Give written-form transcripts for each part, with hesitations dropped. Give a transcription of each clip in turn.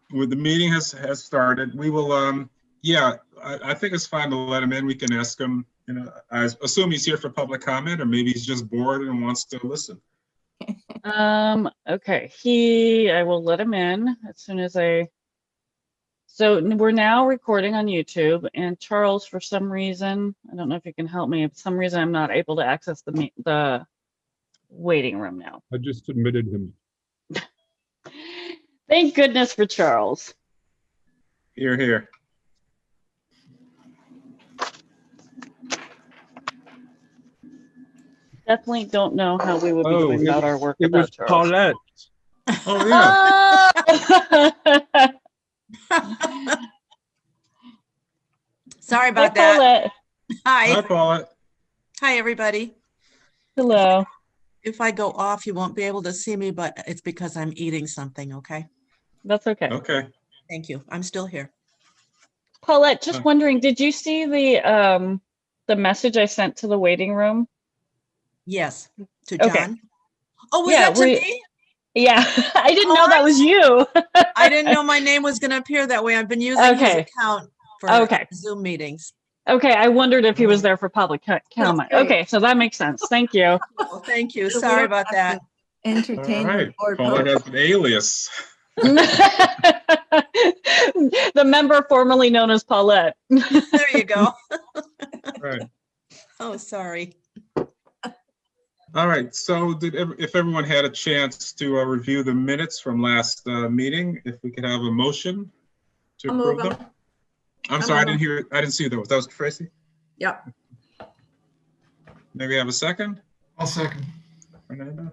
the meeting has started. We will, yeah, I think it's fine to let him in. We can ask him, you know, I assume he's here for public comment, or maybe he's just bored and wants to listen. Okay, I will let him in as soon as so we're now recording on YouTube, and Charles, for some reason, I don't know if you can help me, for some reason I'm not able to access the waiting room now. I just admitted him. Thank goodness for Charles. Here. Definitely don't know how we would be going about our work It was without Charles. Paulette. Oh, yeah. Sorry about Hi, that. Paulette. Hi, Hi. Paulette. Hi, everybody. Hello. If I go off, you won't be able to see me, but it's because I'm eating something, okay? That's okay. Okay. Thank you. I'm still here. Paulette, just wondering, did you see the message I sent to the waiting room? Yes, to John. Okay. Oh, was that to me? Yeah, I didn't know that was you. I didn't know my name was going to appear that way. I've been using his account for Zoom meetings. Okay, I wondered if he was there for public comment. Okay, so that makes sense. Thank you. Well, thank you. Sorry about that. Entertainment. All right. Paulette has an alias. The member formerly known as Paulette. There you go. Right. Oh, sorry. All right. So if everyone had a chance to review the minutes from last meeting, if we could have a motion to approve them. I'm sorry, I didn't see those. That was Tracy? Yep. Maybe have a second? I'll second. Fernando?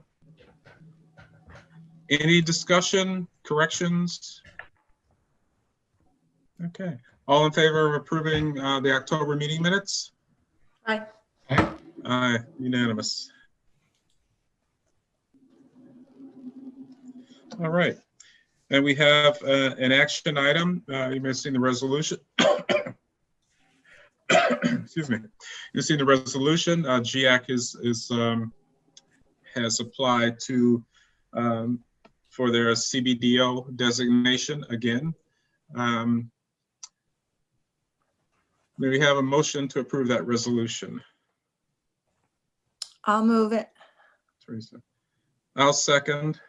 Any discussion, corrections? Okay. All in favor of approving the October meeting minutes? Aye. Aye, unanimous. All right. And we have an action item. You may have seen the resolution. Excuse me. You've seen the resolution. GIAC has applied to for their CBDO designation again. May we have a motion to approve that resolution? I'll move it. Teresa. I'll second.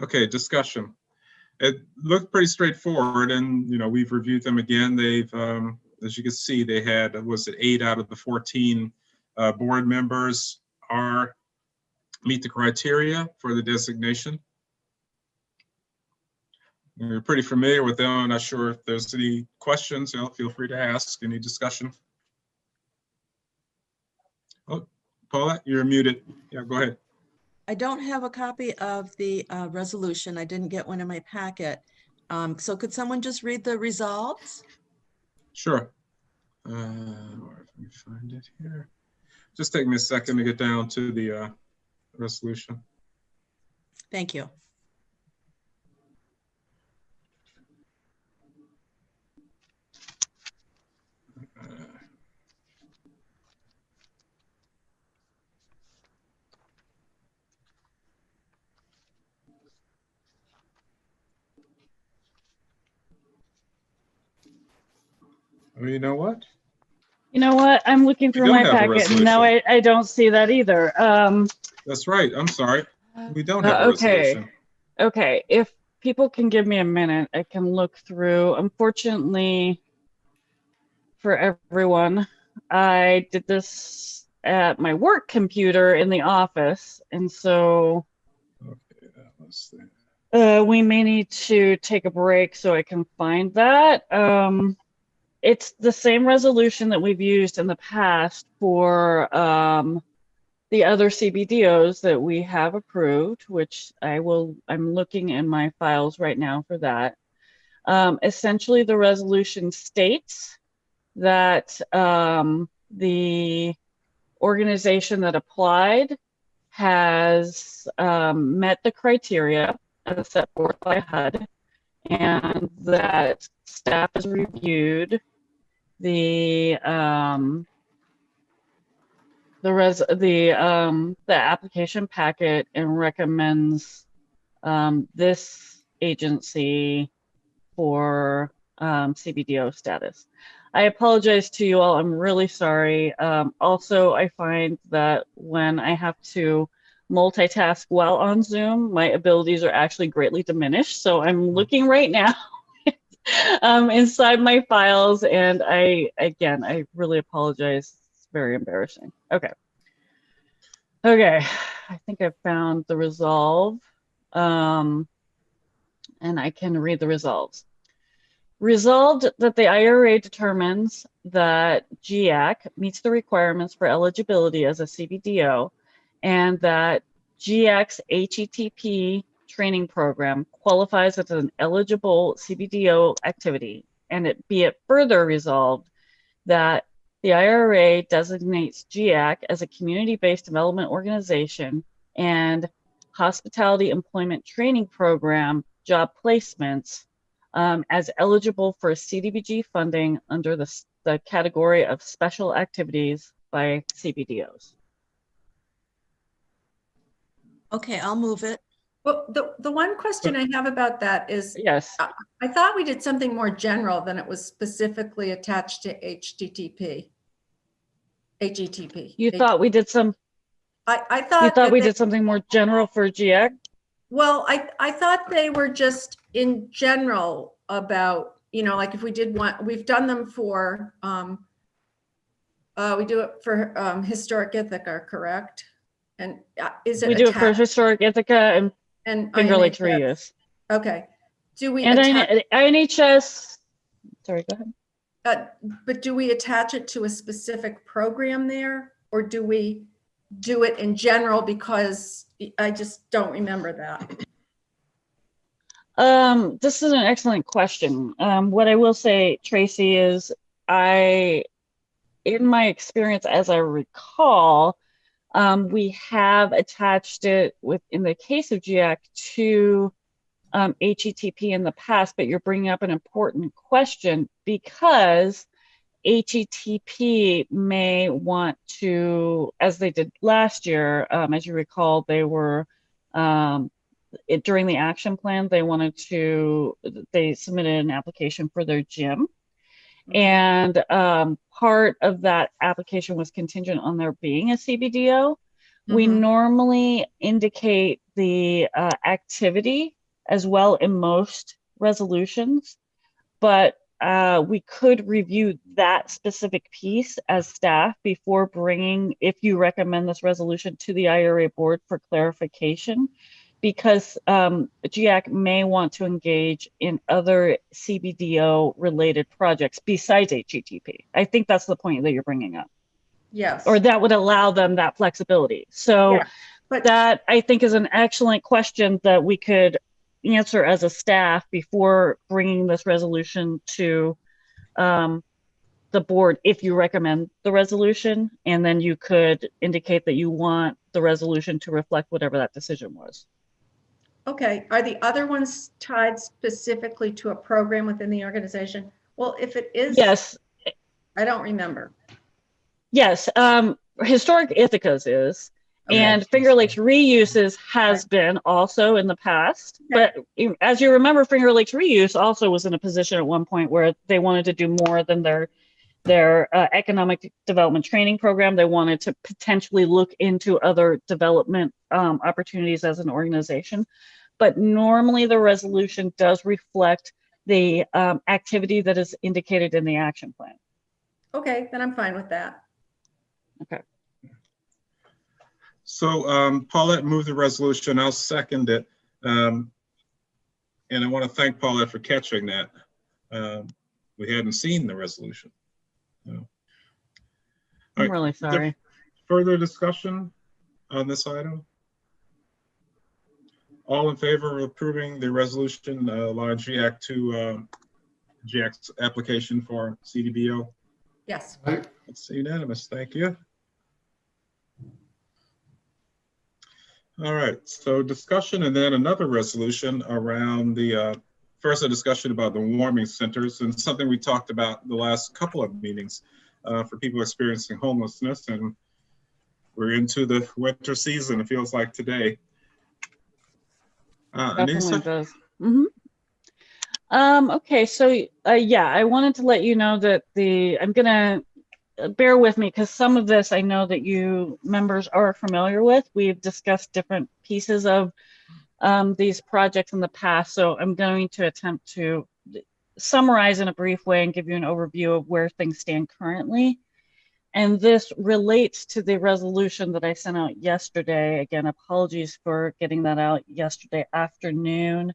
Okay, discussion. It looked pretty straightforward, and we've reviewed them again. They've, as you can see, they had, was it 8 out of the 14 board members meet the criteria for the designation. We're pretty familiar with them. I'm not sure if there's any questions. Feel free to ask. Any discussion? Oh, Paulette, you're muted. Yeah, go ahead. I don't have a copy of the resolution. I didn't get one in my packet. So could someone just read the results? Sure. Let me find it here. Just take me a second to get down to the resolution. Thank you. Well, you know what? You know what? I'm looking through my packet. No, I don't see that either. That's right. I'm sorry. We don't have a resolution. Okay. If people can give me a minute, I can look through. Unfortunately for everyone, I did this at my work computer in the office, and so we may need to take a break so I can find that. It's the same resolution that we've used in the past for the other CBDOs that we have approved, which I'm looking in my files right now for that. Essentially, the resolution states that the organization that applied has met the criteria as set forth by HUD, and that staff has reviewed the application packet and recommends this agency for CBDO status. I apologize to you all. I'm really sorry. Also, I find that when I have to multitask while on Zoom, my abilities are actually greatly diminished. So I'm looking right now inside my files, and I really apologize. It's very embarrassing. Okay. I think I found the resolve, and I can read the resolves. Resolved that the IURA determines that GIAC meets the requirements for eligibility as a CBDO, and that GIAC's HETP training program qualifies as an eligible CBDO activity, and it be it further resolved that the IURA designates GIAC as a community-based development organization and hospitality employment training program job placements as eligible for CDBG funding under the category of special activities by CBDOs. Okay, I'll move it. Well, the one question I have about that is, Yes. I thought we did something more general than it was specifically attached to HTTP. HETP. You thought we did some, I thought you thought we did something more general for GIAC? Well, I thought they were just in general about, you know, like if we did one, we've done them for, we do it for historic Ithaca, correct? And is it We do it for historic Ithaca and Finger Lakes reuse. Okay. Do we and INHS? Sorry, go ahead. But do we attach it to a specific program there, or do we do it in general? Because I just don't remember that. This is an excellent question. What I will say, Tracy, is in my experience, as I recall, we have attached it in the case of GIAC to HETP in the past, but you're bringing up an important question because HETP may want to, as they did last year, as you recall, they were, during the action plan, they submitted an application for their gym. And part of that application was contingent on there being a CBDO. We normally indicate the activity as well in most resolutions, but we could review that specific piece as staff before bringing, if you recommend this resolution, to the IURA board for clarification, because GIAC may want to engage in other CBDO related projects besides HETP. I think that's the point that you're bringing up. Yes. Or that would allow them that flexibility. So yeah, but that I think is an excellent question that we could answer as a staff before bringing this resolution to the board, if you recommend the resolution, and then you could indicate that you want the resolution to reflect whatever that decision was. Okay, are the other ones tied specifically to a program within the organization? Well, if it is, yes. I don't remember. Yes, Historic Ithaca's is, okay. And Finger Lakes Reuses has been also in the past. Okay. But as you remember, Finger Lakes Reuse also was in a position at one point where they wanted to do more than their economic development training program. They wanted to potentially look into other development opportunities as an organization. But normally the resolution does reflect the activity that is indicated in the action plan. Okay, then I'm fine with that. Okay. So Paulette moved the resolution. I'll second it. And I want to thank Paulette for catching that. We hadn't seen the resolution. So. I'm really sorry. Further discussion on this item? All in favor of approving the resolution allowing GIAC to GIAC's application for CDBO? Yes. It's unanimous. Thank you. All right, so discussion and then another resolution around the, first a discussion about the warming centers, and something we talked about the last couple of meetings for people experiencing homelessness, and we're into the winter season, it feels like today. Definitely does. Okay, so yeah, I wanted to let you know that I'm gonna bear with me because some of this I know that you members are familiar with. We've discussed different pieces of these projects in the past, so I'm going to attempt to summarize in a brief way and give you an overview of where things stand currently. And this relates to the resolution that I sent out yesterday. Again, apologies for getting that out yesterday afternoon,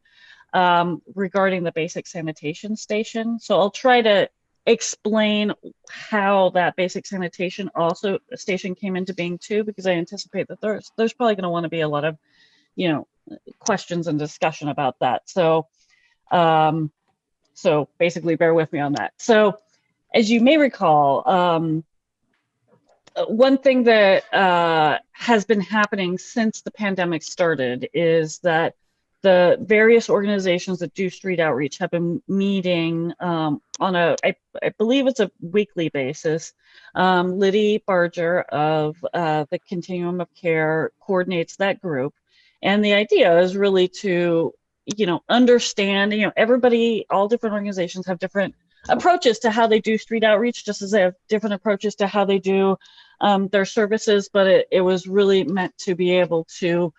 regarding the basic sanitation station. So I'll try to explain how that basic sanitation station came into being too, because I anticipate that there's probably going to want to be a lot of, questions and discussion about that. So, so basically bear with me on that. So as you may recall, one thing that has been happening since the pandemic started is that the various organizations that do street outreach have been meeting on I believe it's a weekly basis. Liddy Barger of the Continuum of Care coordinates that group. And the idea is really to, understand, everybody, all different organizations have different approaches to how they do street outreach, just as they have different approaches to how they do their services, but it was really meant to be able to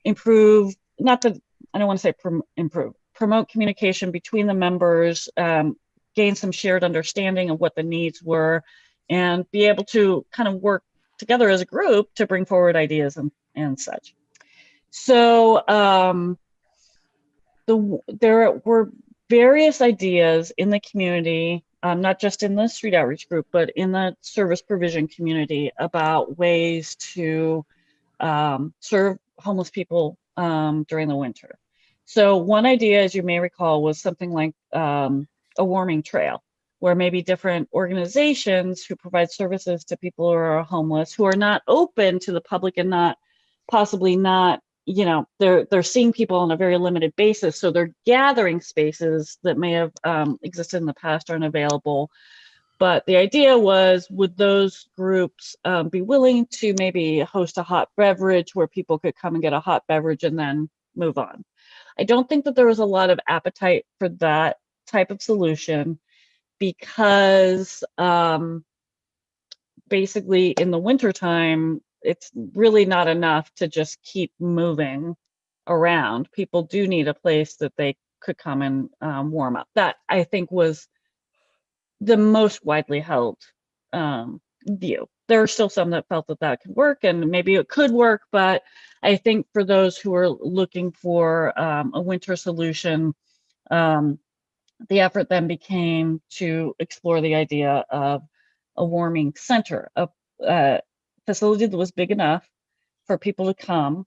improve, not that I don't want to say improve, promote communication between the members, gain some shared understanding of what the needs were, and be able to kind of work together as a group to bring forward ideas and such. So there were various ideas in the community, not just in the street outreach group, but in the service provision community, about ways to serve homeless people during the winter. So one idea, as you may recall, was something like a warming trail, where maybe different organizations who provide services to people who are homeless, who are not open to the public and possibly not, they're seeing people on a very limited basis. So they're gathering spaces that may have existed in the past aren't available. But the idea was, would those groups be willing to maybe host a hot beverage where people could come and get a hot beverage and then move on? I don't think that there was a lot of appetite for that type of solution, because basically in the wintertime, it's really not enough to just keep moving around. People do need a place that they could come and warm up. That, I think, was the most widely held view. There are still some that felt that could work, and maybe it could work, but I think for those who are looking for a winter solution, the effort then became to explore the idea of a warming center, a facility that was big enough for people to come,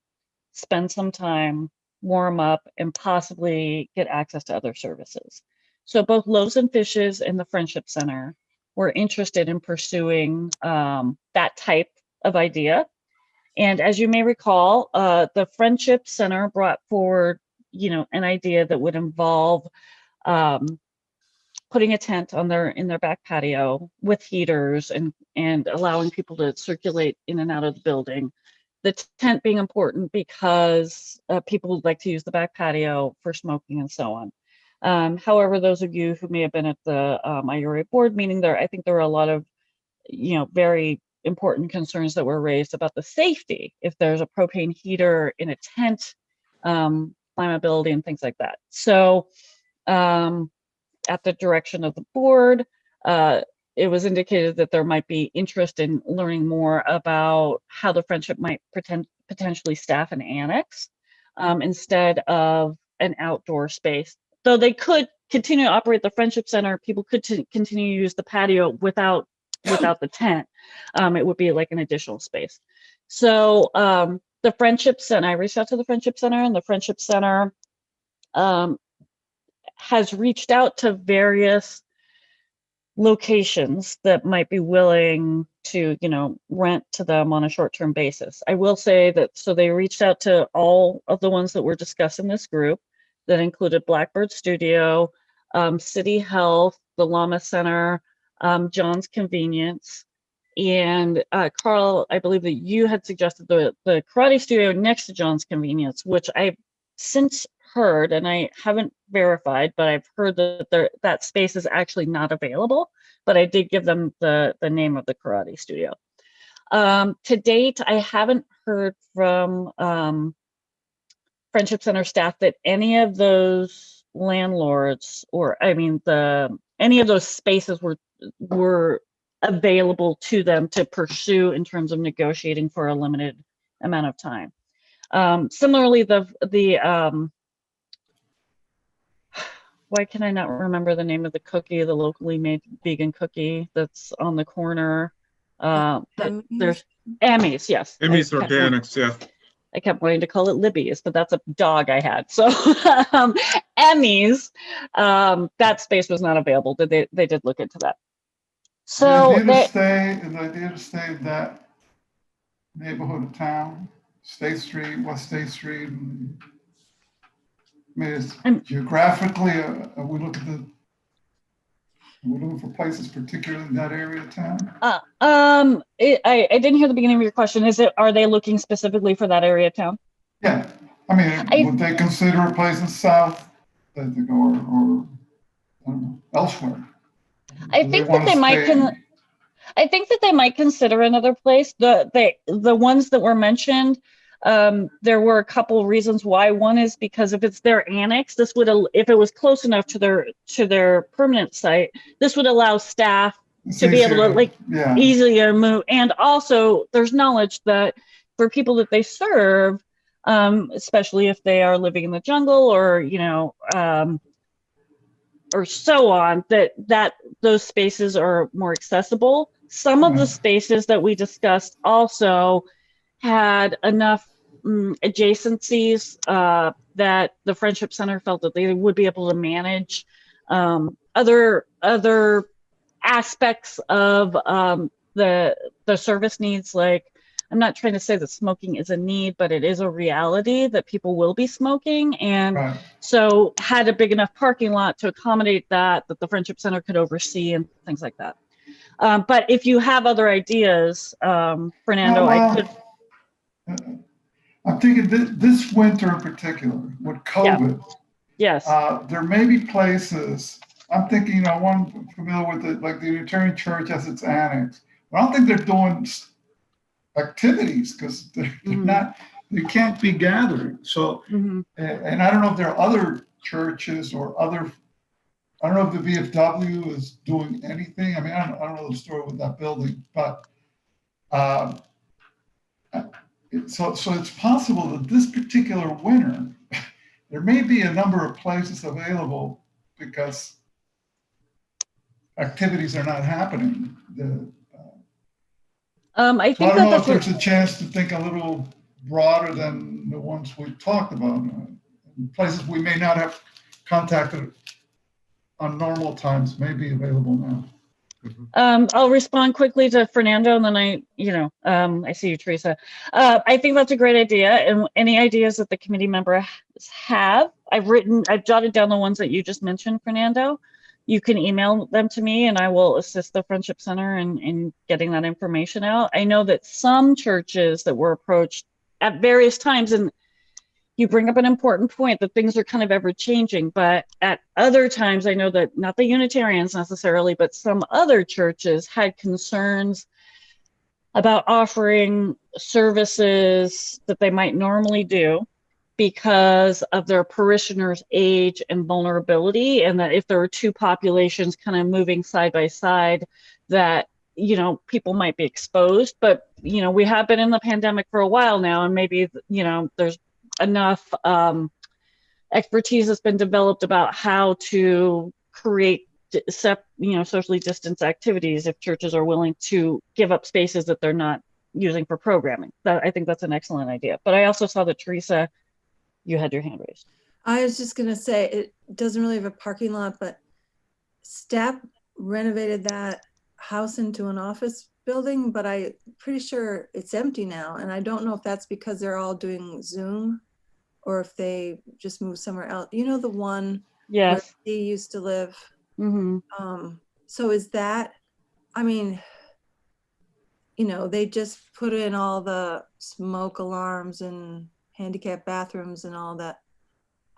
spend some time, warm up, and possibly get access to other services. So both Loaves and Fishes and the Friendship Center were interested in pursuing that type of idea. And as you may recall, the Friendship Center brought forward, an idea that would involve putting a tent in their back patio with heaters and allowing people to circulate in and out of the building. The tent being important because people would like to use the back patio for smoking and so on. However, those of you who may have been at the IURA board meeting, I think there were a lot of, very important concerns that were raised about the safety if there's a propane heater in a tent, flammability and things like that. So at the direction of the board, it was indicated that there might be interest in learning more about how the Friendship might potentially staff an annex instead of an outdoor space. Though they could continue to operate the Friendship Center, people could continue to use the patio without the tent. It would be like an additional space. So the Friendship Center, I reached out to the Friendship Center, and the Friendship Center has reached out to various locations that might be willing to, rent to them on a short-term basis. I will say that, so they reached out to all of the ones that were discussed in this group, that included Blackbird Studio, City Health, the Llama Center, John's Convenience, and Carl, I believe that you had suggested the karate studio next to John's Convenience, which I've since heard, and I haven't verified, but I've heard that that space is actually not available, but I did give them the name of the karate studio. To date, I haven't heard from Friendship Center staff that any of those landlords, or I mean, any of those spaces were available to them to pursue in terms of negotiating for a limited amount of time. Similarly, why can I not remember the name of the cookie, the locally made vegan cookie that's on the corner? There's Emmy's, yes. Emmy's Organics, yeah. I kept wanting to call it Libby's, but that's a dog I had. So Emmy's, that space was not available. They did look into that. So the idea to stay in that neighborhood of town, State Street, West State Street. I mean, geographically, are we looking for places particularly in that area of town? I didn't hear the beginning of your question. Are they looking specifically for that area of town? Yeah, I mean, would they consider a place in South that they go or I don't know, elsewhere? I think that they might consider another place. The ones that were mentioned, there were a couple reasons why. One is because if it's their annex, this would, if it was close enough to their permanent site, this would allow staff to be able to easily move. And also there's knowledge that for people that they serve, especially if they are living in the jungle or, or so on, that those spaces are more accessible. Some of the spaces that we discussed also had enough adjacencies that the Friendship Center felt that they would be able to manage other aspects of the service needs. Like, I'm not trying to say that smoking is a need, but it is a reality that people will be smoking. And so had a big enough parking lot to accommodate that the Friendship Center could oversee and things like that. But if you have other ideas, Fernando, I could. I'm thinking this winter in particular with COVID. Yes. There may be places, I'm thinking, one familiar with it, like the Unitarian Church has its annex. But I don't think they're doing activities because they're not, they can't be gathering. So, and I don't know if there are other churches or other, I don't know if the VFW is doing anything. I mean, I don't know the story with that building, but so it's possible that this particular winter, there may be a number of places available because activities are not happening. I think I don't know if there's a chance to think a little broader than the ones we talked about. Places we may not have contacted on normal times may be available now. I'll respond quickly to Fernando, and then I see you, Teresa. I think that's a great idea. And any ideas that the committee members have, I've jotted down the ones that you just mentioned, Fernando. You can email them to me and I will assist the Friendship Center in getting that information out. I know that some churches that were approached at various times, and you bring up an important point that things are kind of ever changing, but at other times, I know that not the Unitarians necessarily, but some other churches had concerns about offering services that they might normally do because of their parishioners' age and vulnerability, and that if there were two populations kind of moving side by side, that people might be exposed. But we have been in the pandemic for a while now, and maybe there's enough expertise has been developed about how to create socially distanced activities if churches are willing to give up spaces that they're not using for programming. I think that's an excellent idea. But I also saw that Teresa, you had your hand raised. I was just going to say, it doesn't really have a parking lot, but staff renovated that house into an office building, but I'm pretty sure it's empty now. And I don't know if that's because they're all doing Zoom or if they just moved somewhere else. The one where he used to live. So is that, they just put in all the smoke alarms and handicap bathrooms and all that.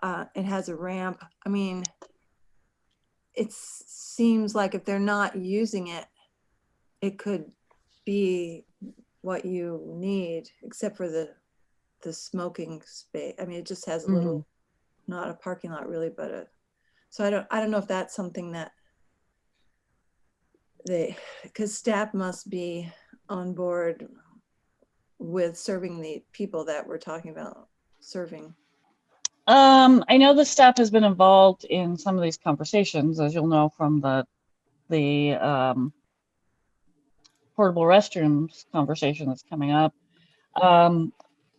It has a ramp. I mean, it seems like if they're not using it, it could be what you need, except for the smoking space. I mean, it just has a little, not a parking lot really, but so I don't know if that's something that because staff must be on board with serving the people that we're talking about serving. I know the staff has been involved in some of these conversations, as you'll know from the portable restrooms conversation that's coming up.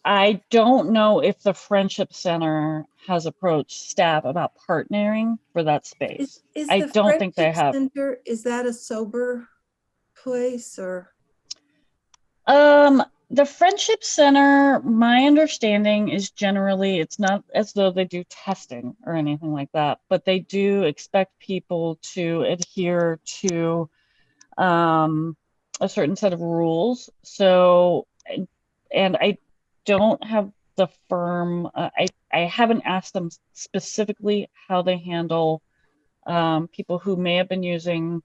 I don't know if the Friendship Center has approached staff about partnering for that space. I don't think they have. Center, is that a sober place or? The Friendship Center, my understanding is generally it's not as though they do testing or anything like that, but they do expect people to adhere to a certain set of rules. So, and I don't have the firm, I haven't asked them specifically how they handle people who may have been using,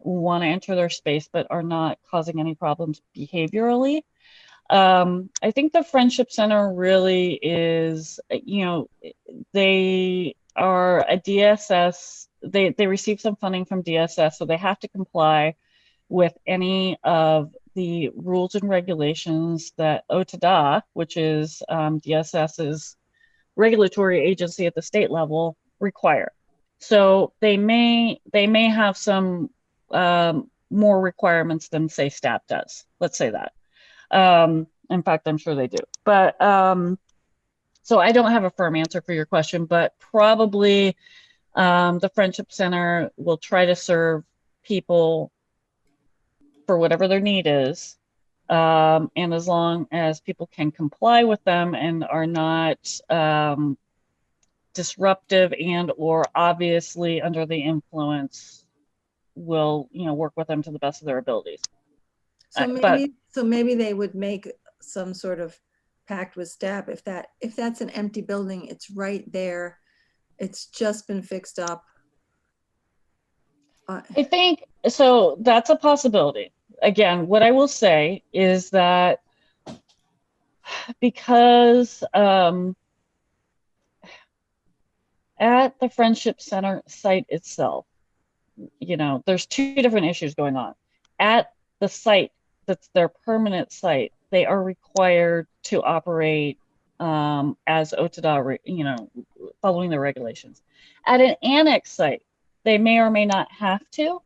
want to enter their space, but are not causing any problems behaviorally. I think the Friendship Center really is, you know, they are a DSS, they receive some funding from DSS, so they have to comply with any of the rules and regulations that OTDA, which is DSS's regulatory agency at the state level, require. So they may have some more requirements than, say, STAP does. Let's say that. In fact, I'm sure they do. But so I don't have a firm answer for your question, but probably the Friendship Center will try to serve people for whatever their need is. And as long as people can comply with them and are not disruptive and or obviously under the influence, will, you know, work with them to the best of their abilities. So maybe they would make some sort of pact with staff. If that's an empty building, it's right there. It's just been fixed up. I think so. That's a possibility. Again, what I will say is that because at the Friendship Center site itself, you know, there's two different issues going on. At the site that's their permanent site, they are required to operate as OTDA, you know, following the regulations. At an annex site, they may or may not have to,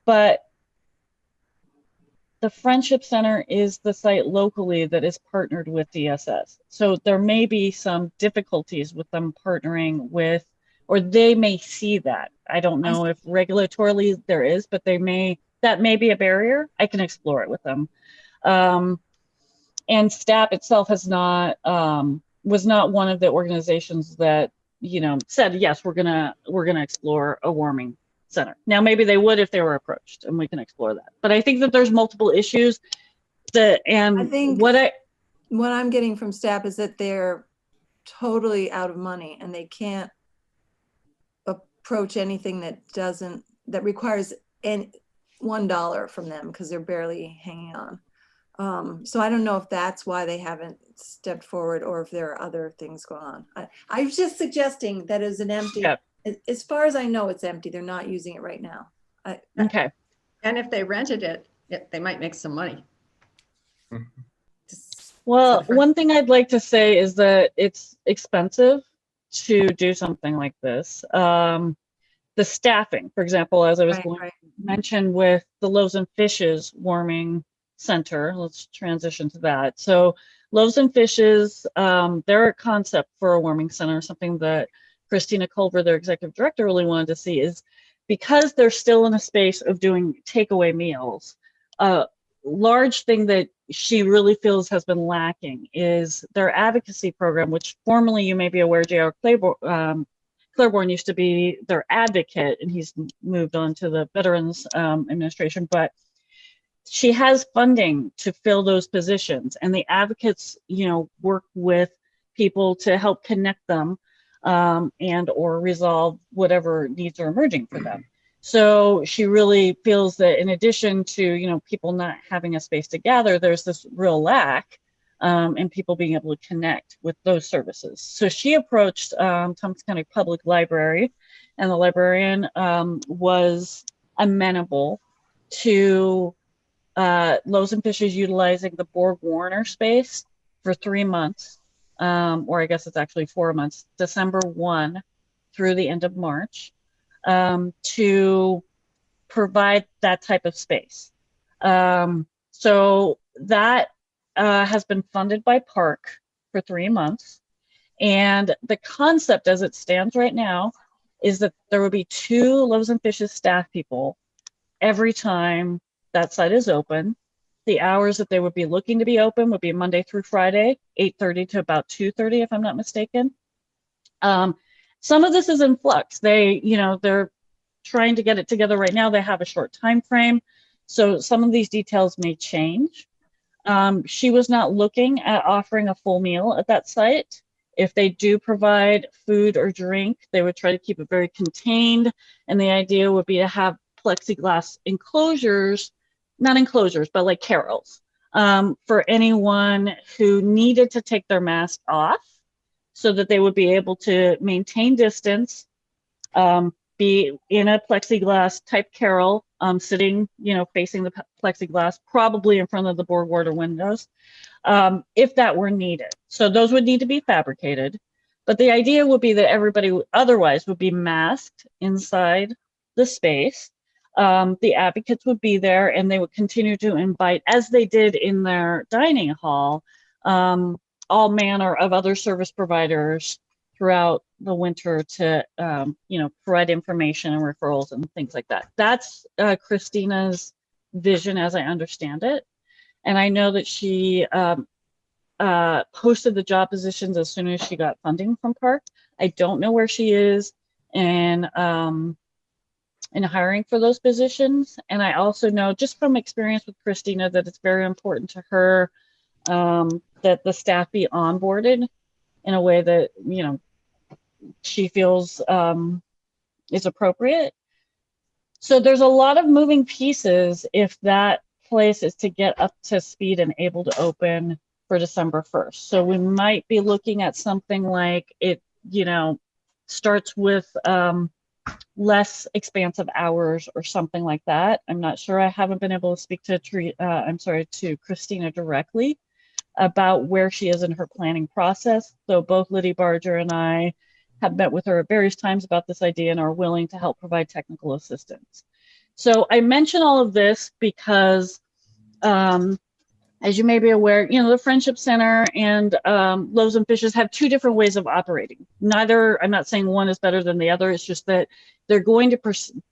but the Friendship Center is the site locally that is partnered with DSS. So there may be some difficulties with them partnering with, or they may see that. I don't know if regulatorily there is, but that may be a barrier. I can explore it with them. And STAP itself has not, was not one of the organizations that, you know, said, yes, we're gonna explore a warming center. Now, maybe they would if they were approached, and we can explore that. But I think that there's multiple issues that, and I think what I'm getting from STAP is that they're totally out of money and they can't approach anything that requires $1 from them because they're barely hanging on. So I don't know if that's why they haven't stepped forward or if there are other things going on. I was just suggesting that is an empty, yeah. As far as I know, it's empty. They're not using it right now. Okay. And if they rented it, they might make some money. Well, one thing I'd like to say is that it's expensive to do something like this. The staffing, for example, as I was going to mention with the Loaves and Fishes warming center, let's transition to that. So Loaves and Fishes, they're a concept for a warming center, something that Christina Culver, their executive director, really wanted to see, is because they're still in a space of doing takeaway meals. A large thing that she really feels has been lacking is their advocacy program, which formerly, you may be aware, J.R. Claiborne used to be their advocate, and he's moved on to the Veterans Administration, but she has funding to fill those positions, and the advocates, you know, work with people to help connect them and or resolve whatever needs are emerging for them. So she really feels that in addition to, you know, people not having a space to gather, there's this real lack in people being able to connect with those services. So she approached Tompkins County Public Library, and the librarian was amenable to Loaves and Fishes utilizing the Borg Warner space for 3 months, or I guess it's actually 4 months, December 1 through the end of March, to provide that type of space. So that has been funded by Park for 3 months. And the concept as it stands right now is that there will be 2 Loaves and Fishes staff people every time that site is open. The hours that they would be looking to be open would be Monday through Friday, 8:30 to about 2:30, if I'm not mistaken. Some of this is in flux. They're trying to get it together right now. They have a short time frame, so some of these details may change. She was not looking at offering a full meal at that site. If they do provide food or drink, they would try to keep it very contained, and the idea would be to have plexiglass enclosures, not enclosures, but like carrels, for anyone who needed to take their mask off, so that they would be able to maintain distance, be in a plexiglass type carrel, sitting, facing the plexiglass, probably in front of the Borg Warner windows, if that were needed. So those would need to be fabricated. But the idea would be that everybody otherwise would be masked inside the space. The advocates would be there, and they would continue to invite, as they did in their dining hall, all manner of other service providers throughout the winter to, provide information and referrals and things like that. That's Christina's vision, as I understand it. And I know that she posted the job positions as soon as she got funding from Park. I don't know where she is in hiring for those positions. And I also know, just from experience with Christina, that it's very important to her that the staff be onboarded in a way that, she feels is appropriate. So there's a lot of moving pieces if that place is to get up to speed and able to open for December 1st. So we might be looking at something like it, starts with less expansive hours or something like that. I'm not sure. I haven't been able to speak to Christina directly about where she is in her planning process. So both Liddy Barger and I have met with her at various times about this idea and are willing to help provide technical assistance. So I mention all of this because, as you may be aware, the Friendship Center and Loaves and Fishes have 2 different ways of operating. Neither, I'm not saying one is better than the other. It's just that they're going to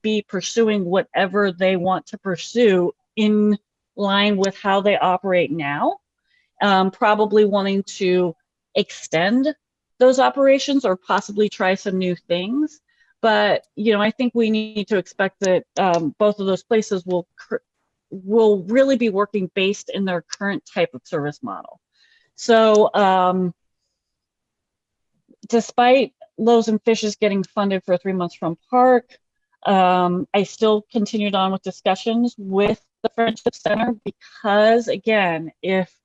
be pursuing whatever they want to pursue in line with how they operate now, probably wanting to extend those operations or possibly try some new things. But, I think we need to expect that both of those places will really be working based in their current type of service model. So despite Loaves and Fishes getting funded for 3 months from Park, I still continued on with discussions with the Friendship Center because, again, if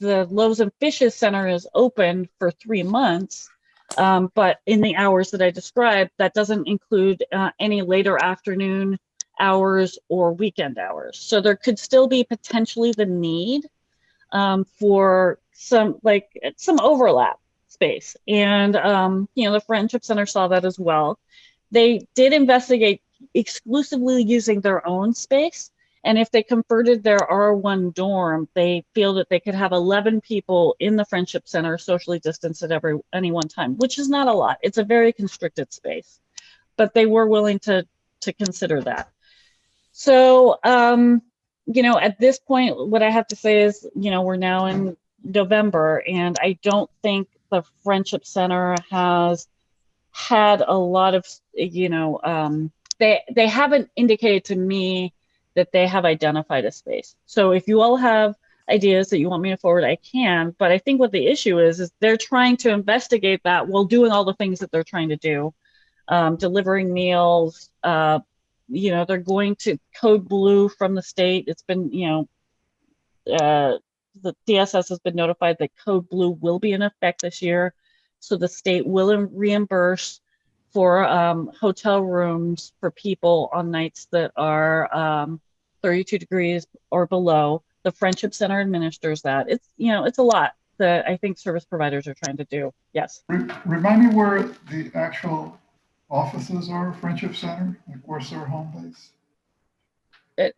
the Loaves and Fishes Center is open for 3 months, but in the hours that I described, that doesn't include any later afternoon hours or weekend hours. So there could still be potentially the need for some overlap space. And, the Friendship Center saw that as well. They did investigate exclusively using their own space. And if they converted their R1 dorm, they feel that they could have 11 people in the Friendship Center socially distanced at any one time, which is not a lot. It's a very constricted space, but they were willing to consider that. So, at this point, what I have to say is, we're now in November, and I don't think the Friendship Center has had a lot of, they haven't indicated to me that they have identified a space. So if you all have ideas that you want me to forward, I can. But I think what the issue is they're trying to investigate that while doing all the things that they're trying to do, delivering meals. You know, they're going to code blue from the state. It's been, you know, the DSS has been notified that code blue will be in effect this year. So the state will reimburse for hotel rooms for people on nights that are 32 degrees or below. The Friendship Center administers that. It's, you know, it's a lot that I think service providers are trying to do. Yes. Remind me where the actual offices are, Friendship Center, like where's their home base?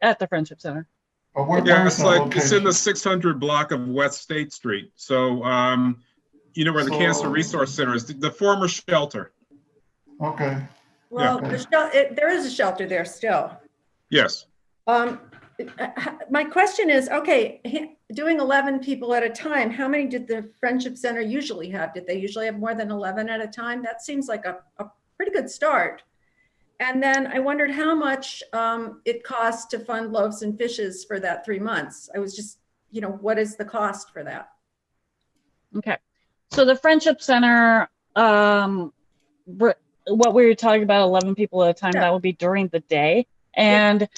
At the Friendship Center. But where Yeah, is it's that like, location? it's in the 600 block of West State Street. So, you know where the Cancer Resource Center is, the former shelter. Okay. Well, there is a shelter there still. Yes. My question is, okay, doing 11 people at a time, how many did the Friendship Center usually have? Did they usually have more than 11 at a time? That seems like a pretty good start. And then I wondered how much it cost to fund Loaves and Fishes for that 3 months. I was just, you know, what is the cost for that? Okay. So the Friendship Center, what we were talking about, 11 people at a time, that would be during the day. And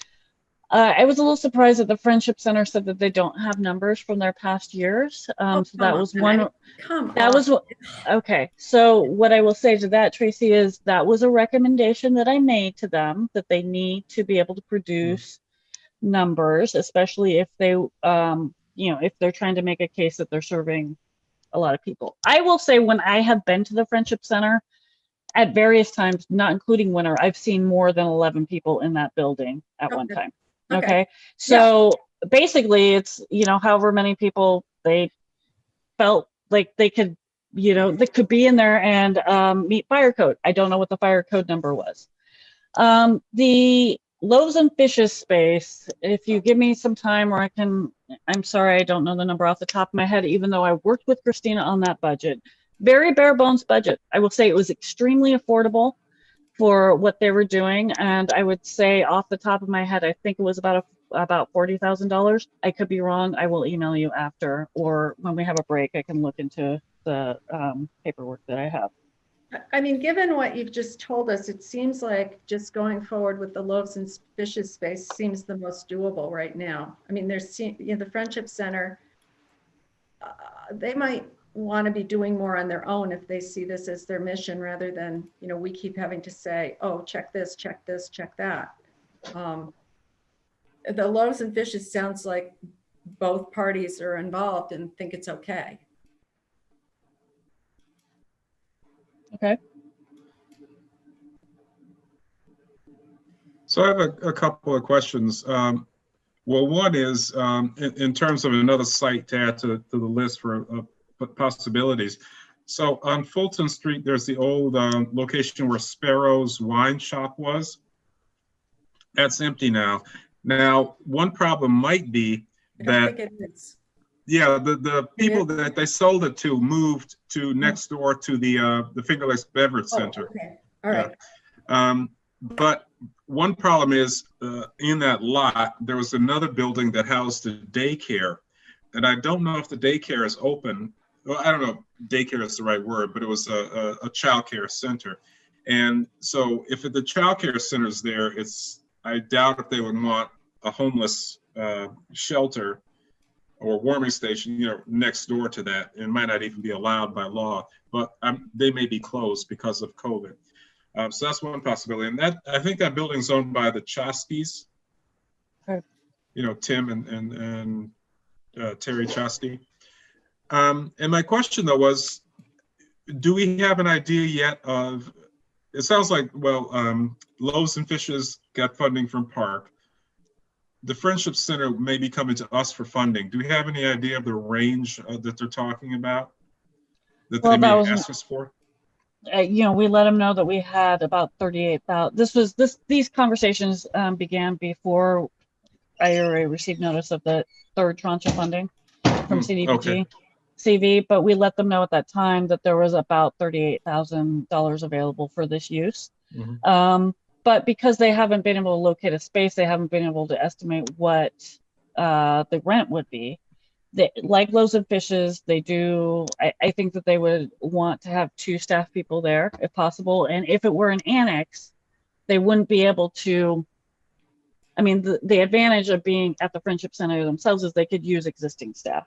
I was a little surprised that the Friendship Center said that they don't have numbers from their past years. So that was one. Okay. So what I will say to that, Tracy, is that was a recommendation that I made to them, that they need to be able to produce numbers, especially if they, you know, if they're trying to make a case that they're serving a lot of people. I will say, when I have been to the Friendship Center at various times, not including winter, I've seen more than 11 people in that building at one time. Okay. So basically it's, you know, however many people they felt like they could, you know, they could be in there and meet fire code. I don't know what the fire code number was. The Loaves and Fishes space, if you give me some time, or I'm sorry, I don't know the number off the top of my head, even though I worked with Christina on that budget. Very bare bones budget. I will say it was extremely affordable for what they were doing. And I would say off the top of my head, I think it was about $40,000. I could be wrong. I will email you after, or when we have a break, I can look into the paperwork that I have. I mean, given what you've just told us, it seems like just going forward with the Loaves and Fishes space seems the most doable right now. I mean, there's, you know, the Friendship Center, they might want to be doing more on their own if they see this as their mission, rather than, you know, we keep having to say, oh, check this, check this, check that. The Loaves and Fishes sounds like both parties are involved and think it's okay. Okay. So I have a couple of questions. Well, one is in terms of another site to add to the list for possibilities. So on Fulton Street, there's the old location where Sparrow's Wine Shop was. That's empty now. Now, one problem might be that, yeah, the people that they sold it to moved to next door to the Finger Lakes Beverage Center. Okay. All right. But one problem is in that lot, there was another building that housed a daycare, and I don't know if the daycare is open. Well, I don't know if daycare is the right word, but it was a child care center. And so if the child care center is there, I doubt if they would want a homeless shelter or warming station, you know, next door to that. It might not even be allowed by law, but they may be closed because of COVID. So that's one possibility. And that, I think that building's owned by the Choskys. Okay. You know, Tim and Terry Chosky. And my question though was, do we have an idea yet of, it sounds like, well, Loaves and Fishes got funding from Park. The Friendship Center may be coming to us for funding. Do we have any idea of the range that they're talking about that they may ask us for? You know, we let them know that we had about 38,000. These conversations began before IURA received notice of the third tranche of funding from CDBG. CV, but we let them know at that time that there was about $38,000 available for this use. But because they haven't been able to locate a space, they haven't been able to estimate what the rent would be. they, like Loaves and Fishes, they do, I think that they would want to have 2 staff people there if possible. And if it were an annex, they wouldn't be able to, I mean, the advantage of being at the Friendship Center themselves is they could use existing staff.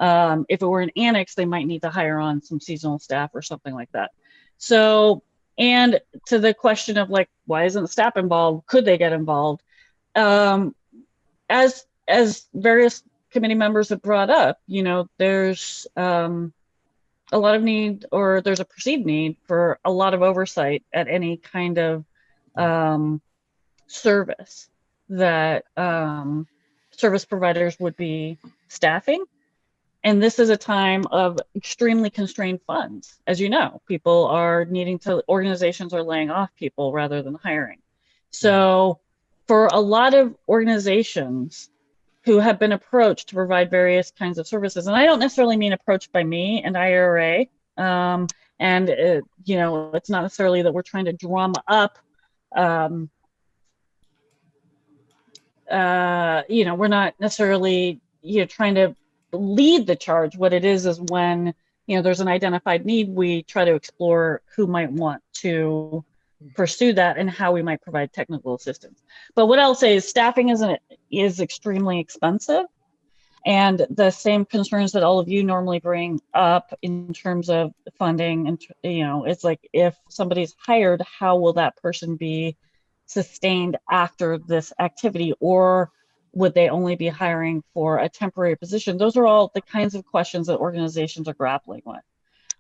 If it were an annex, they might need to hire on some seasonal staff or something like that. So, and to the question of like, why isn't the staff involved? Could they get involved? As various committee members have brought up, you know, there's a lot of need, or there's a perceived need for a lot of oversight at any kind of service that service providers would be staffing. And this is a time of extremely constrained funds. As you know, people are needing to, organizations are laying off people rather than hiring. So for a lot of organizations who have been approached to provide various kinds of services, and I don't necessarily mean approached by me and IURA, you know, it's not necessarily that we're trying to drum up, you know, we're not necessarily, you know, trying to lead the charge. What it is when, you know, there's an identified need, we try to explore who might want to pursue that and how we might provide technical assistance. But what I'll say is staffing is extremely expensive, and the same concerns that all of you normally bring up in terms of funding, and you know, it's like, if somebody's hired, how will that person be sustained after this activity, or would they only be hiring for a temporary position? Those are all the kinds of questions that organizations are grappling with.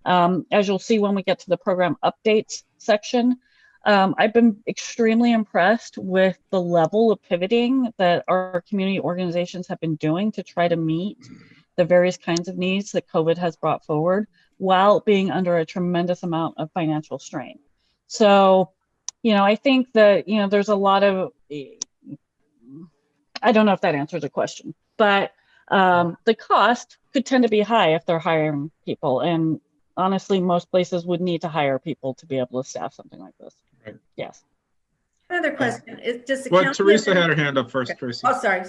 As you'll see when we get to the program updates section, I've been extremely impressed with the level of pivoting that our community organizations have been doing to try to meet the various kinds of needs that COVID has brought forward, while being under a tremendous amount of financial strain. So, you know, I think that, you know, there's a lot of, I don't know if that answers the question, but the cost could tend to be high if they're hiring people. And honestly, most places would need to hire people to be able to staff something like this. Right. Yes. Another question is, does the Well, county Teresa have had her hand up first, Okay. Tracy. Oh, sorry.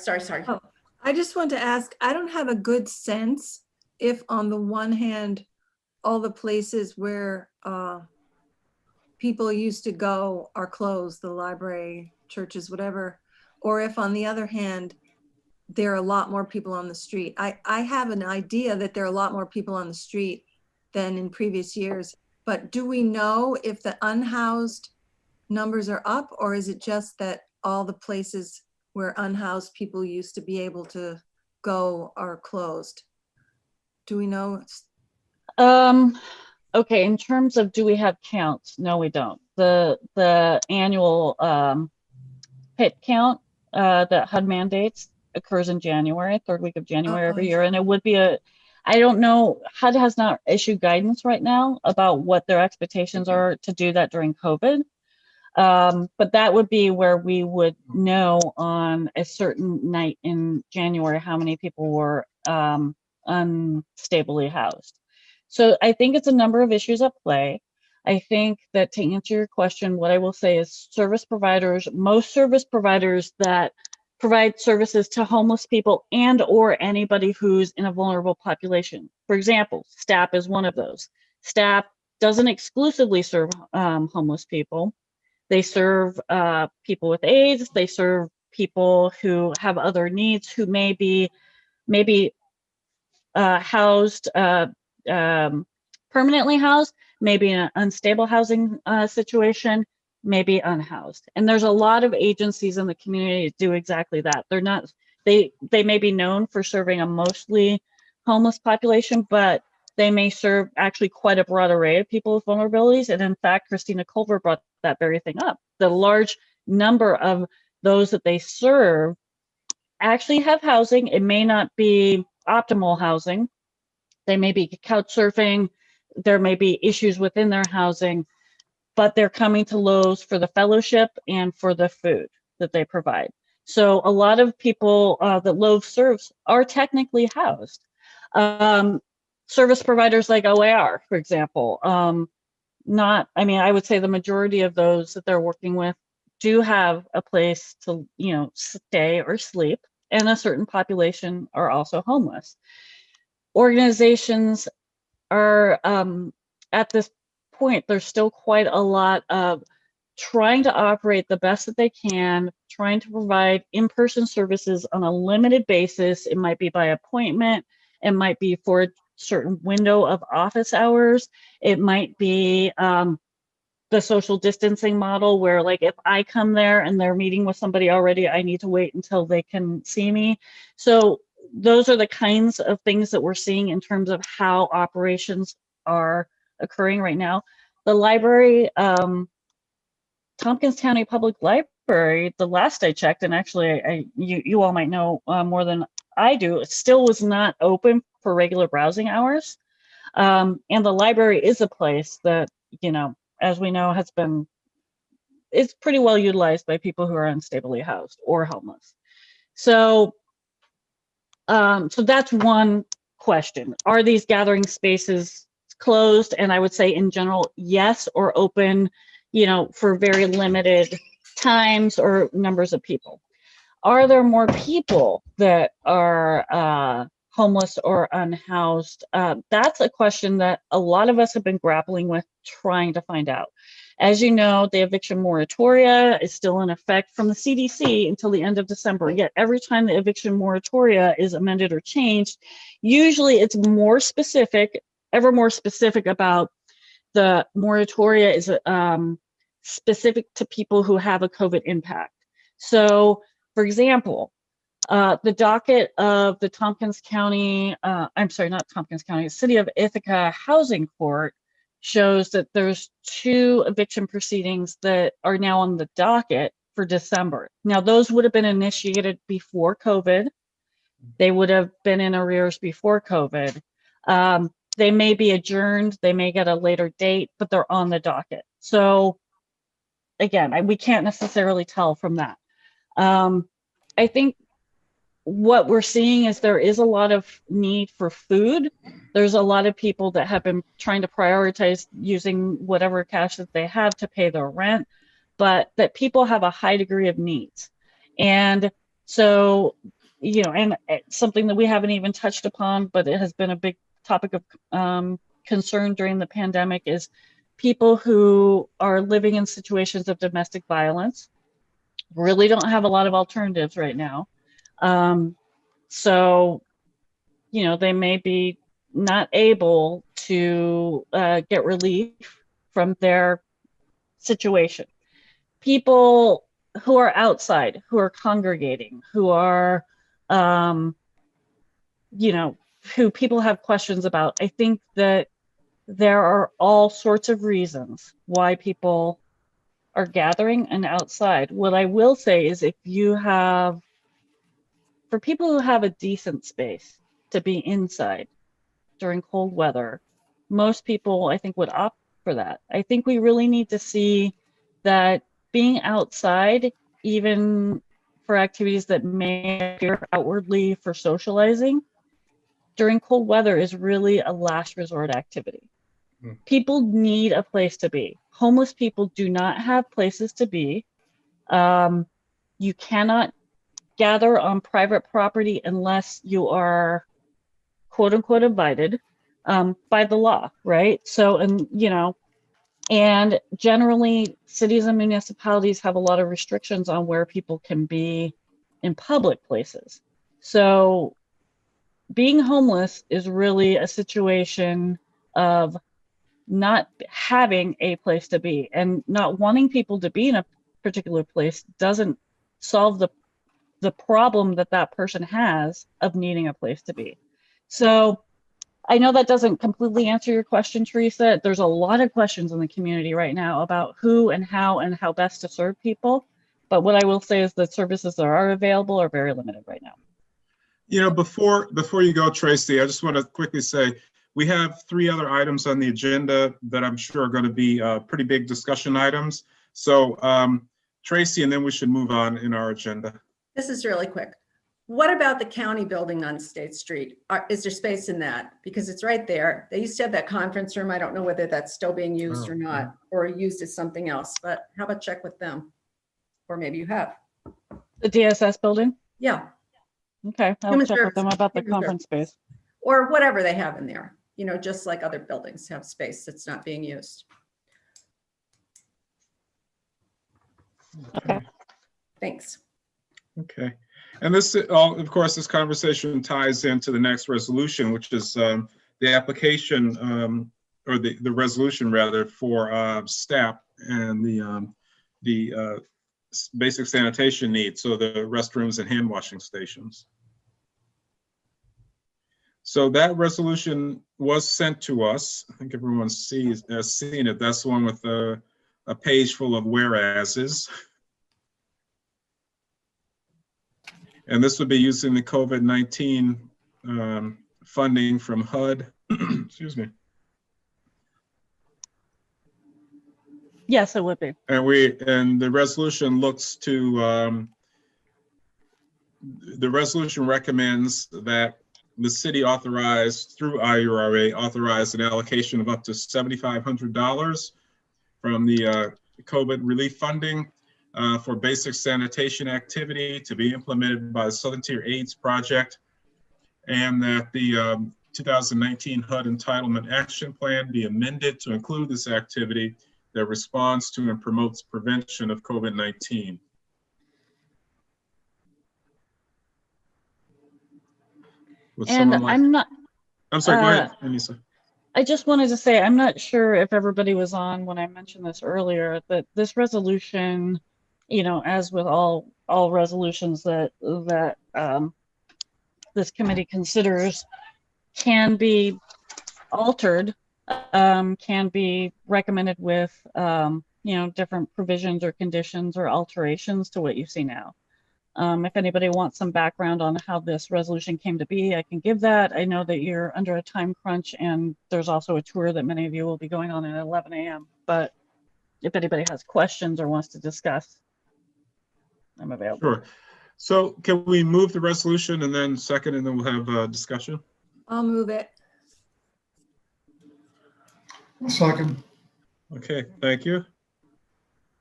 Oh, I just want to ask, I don't have a good sense if on the one hand, all the places where people used to go are closed, the library, churches, whatever, or if on the other hand, there are a lot more people on the street. I have an idea that there are a lot more people on the street than in previous years, but do we know if the unhoused numbers are up, or is it just that all the places where unhoused people used to be able to go are closed? Do we know? Okay, in terms of do we have counts? No, we don't. The annual pit count that HUD mandates occurs in January, 3rd week of January every year. And it would be I don't know, HUD has not issued guidance right now about what their expectations are to do that during COVID. But that would be where we would know on a certain night in January how many people were unstably housed. So I think it's a number of issues at play. I think that to answer your question, what I will say is service providers, most service providers that provide services to homeless people and or anybody who's in a vulnerable population. For example, STAP is one of those. STAP doesn't exclusively serve homeless people. They serve people with AIDS. They serve people who have other needs, who may be housed, permanently housed, maybe in an unstable housing situation, maybe unhoused. And there's a lot of agencies in the community that do exactly that. They're not, they may be known for serving a mostly homeless population, but they may serve actually quite a broad array of people with vulnerabilities. And in fact, Christina Culver brought that very thing up. The large number of those that they serve actually have housing. It may not be optimal housing. They may be couch surfing. There may be issues within their housing, but they're coming to Loaves for the fellowship and for the food that they provide. So a lot of people that Loaves serves are technically housed. Service providers like OAR, for example, I would say the majority of those that they're working with do have a place to, stay or sleep, and a certain population are also homeless. organizations are at this point, there's still quite a lot of trying to operate the best that they can, trying to provide in-person services on a limited basis. It might be by appointment, it might be for a certain window of office hours, it might be the social distancing model where, like, if I come there and they're meeting with somebody already, I need to wait until they can see me. So those are the kinds of things that we're seeing in terms of how operations are occurring right now. The library, Tompkins County Public Library, the last I checked, and actually you all might know more than I do, it still was not open for regular browsing hours. And the library is a place that, you know, as we know, it's pretty well utilized by people who are unstably housed or homeless. So, so that's one question. Are these gathering spaces closed? And I would say in general, yes, or open, you know, for very limited times or numbers of people. Are there more people that are homeless or unhoused? That's a question that a lot of us have been grappling with, trying to find out. As you know, the eviction moratoria is still in effect from the CDC until the end of December. Yet every time the eviction moratoria is amended or changed, usually it's more specific, ever more specific about the moratoria is specific to people who have a COVID impact. So, for example, the docket of the Tompkins County, I'm sorry, not Tompkins County, City of Ithaca Housing Court shows that there's 2 eviction proceedings that are now on the docket for December. Now, those would have been initiated before COVID. They would have been in arrears before COVID. They may be adjourned, they may get a later date, but they're on the docket. So again, we can't necessarily tell from that. I think what we're seeing is there is a lot of need for food. There's a lot of people that have been trying to prioritize using whatever cash that they have to pay their rent, but that people have a high degree of needs. And so, you know, and something that we haven't even touched upon, but it has been a big topic of concern during the pandemic, is people who are living in situations of domestic violence really don't have a lot of alternatives right now. So, you know, they may be not able to get relief from their situation. People who are outside, who are congregating, who are, you know, who people have questions about. I think that there are all sorts of reasons why people are gathering and outside. What I will say is, if you have, for people who have a decent space to be inside during cold weather, most people, I think, would opt for that. I think we really need to see that being outside, even for activities that may appear outwardly for socializing, during cold weather is really a last resort activity. People need a place to be. Homeless people do not have places to be. You cannot gather on private property unless you are quote unquote invited by the law, right? So, and you know, and generally cities and municipalities have a lot of restrictions on where people can be in public places. So being homeless is really a situation of not having a place to be, and not wanting people to be in a particular place doesn't solve the problem that that person has of needing a place to be. So I know that doesn't completely answer your question, Teresa. There's a lot of questions in the community right now about who and how best to serve people. But what I will say is the services that are available are very limited right now. You know, before you go, Tracy, I just want to quickly say, we have 3 other items on the agenda that I'm sure are going to be pretty big discussion items. So Tracy, and then we should move on in our agenda. This is really quick. What about the county building on State Street? Is there space in that? Because it's right there. They used to have that conference room. I don't know whether that's still being used or not, or used as something else, but how about check with them? Or maybe you have. The DSS building? Yeah. Okay, I'll check with them about the conference space. or whatever they have in there, you know, just like other buildings have space that's not being used. Okay. Thanks. Okay. And this, of course, this conversation ties into the next resolution, which is the application or the resolution rather for STAP and the basic sanitation needs, so the restrooms and hand washing stations. So that resolution was sent to us. I think everyone has seen it. That's the one with a page full of whereases. And this would be using the COVID-19 funding from HUD. Excuse me. Yes, it would be. And the resolution looks to the resolution recommends that the city authorized through IURA authorize an allocation of up to $7,500 from the COVID relief funding for basic sanitation activity to be implemented by the Southern Tier AIDS Project, and that the 2019 HUD Entitlement Action Plan be amended to include this activity that responds to and promotes prevention of COVID-19. And I'm sorry, go ahead, Anissa. I just wanted to say, I'm not sure if everybody was on when I mentioned this earlier, that this resolution, you know, as with all resolutions that this committee considers, can be altered, can be recommended with, you know, different provisions or conditions or alterations to what you see now. If anybody wants some background on how this resolution came to be, I can give that. I know that you're under a time crunch, and there's also a tour that many of you will be going on at 11 a.m. But if anybody has questions or wants to discuss, I'm available. Sure. So can we move the resolution and then second, and then we'll have a discussion? I'll move it. I'll second. Okay, thank you.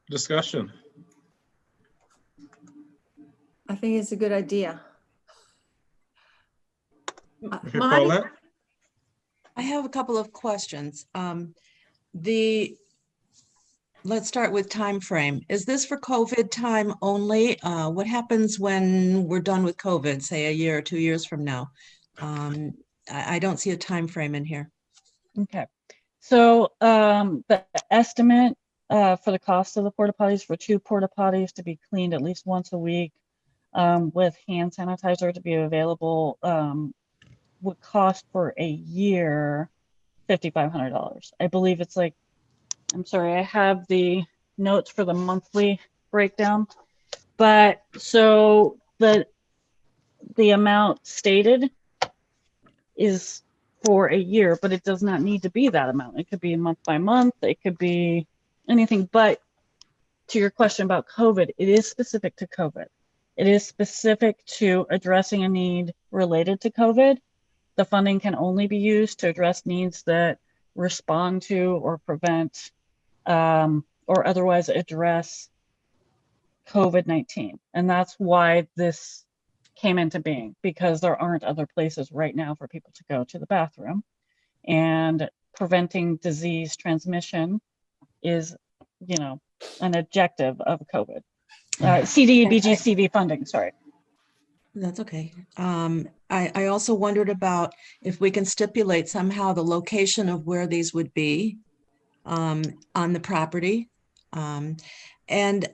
Discussion. I think it's a good idea. Okay, Paulette? I have a couple of questions. Let's start with time frame. Is this for COVID time only? What happens when we're done with COVID, say a year or 2 years from now? I don't see a time frame in here. Okay. So the estimate for the cost of the porta potties, for 2 porta potties to be cleaned at least once a week with hand sanitizer to be available, would cost for a year $5,500. I believe it's like, I'm sorry, I have the notes for the monthly breakdown, but so the amount stated is for a year, but it does not need to be that amount. It could be month by month, it could be anything. But to your question about COVID, it is specific to COVID. It is specific to addressing a need related to COVID. The funding can only be used to address needs that respond to or prevent or otherwise address COVID-19. And that's why this came into being, because there aren't other places right now for people to go to the bathroom. And preventing disease transmission is, you know, an objective of COVID. CDBG-CV funding, sorry. That's okay. I also wondered about if we can stipulate somehow the location of where these would be on the property. And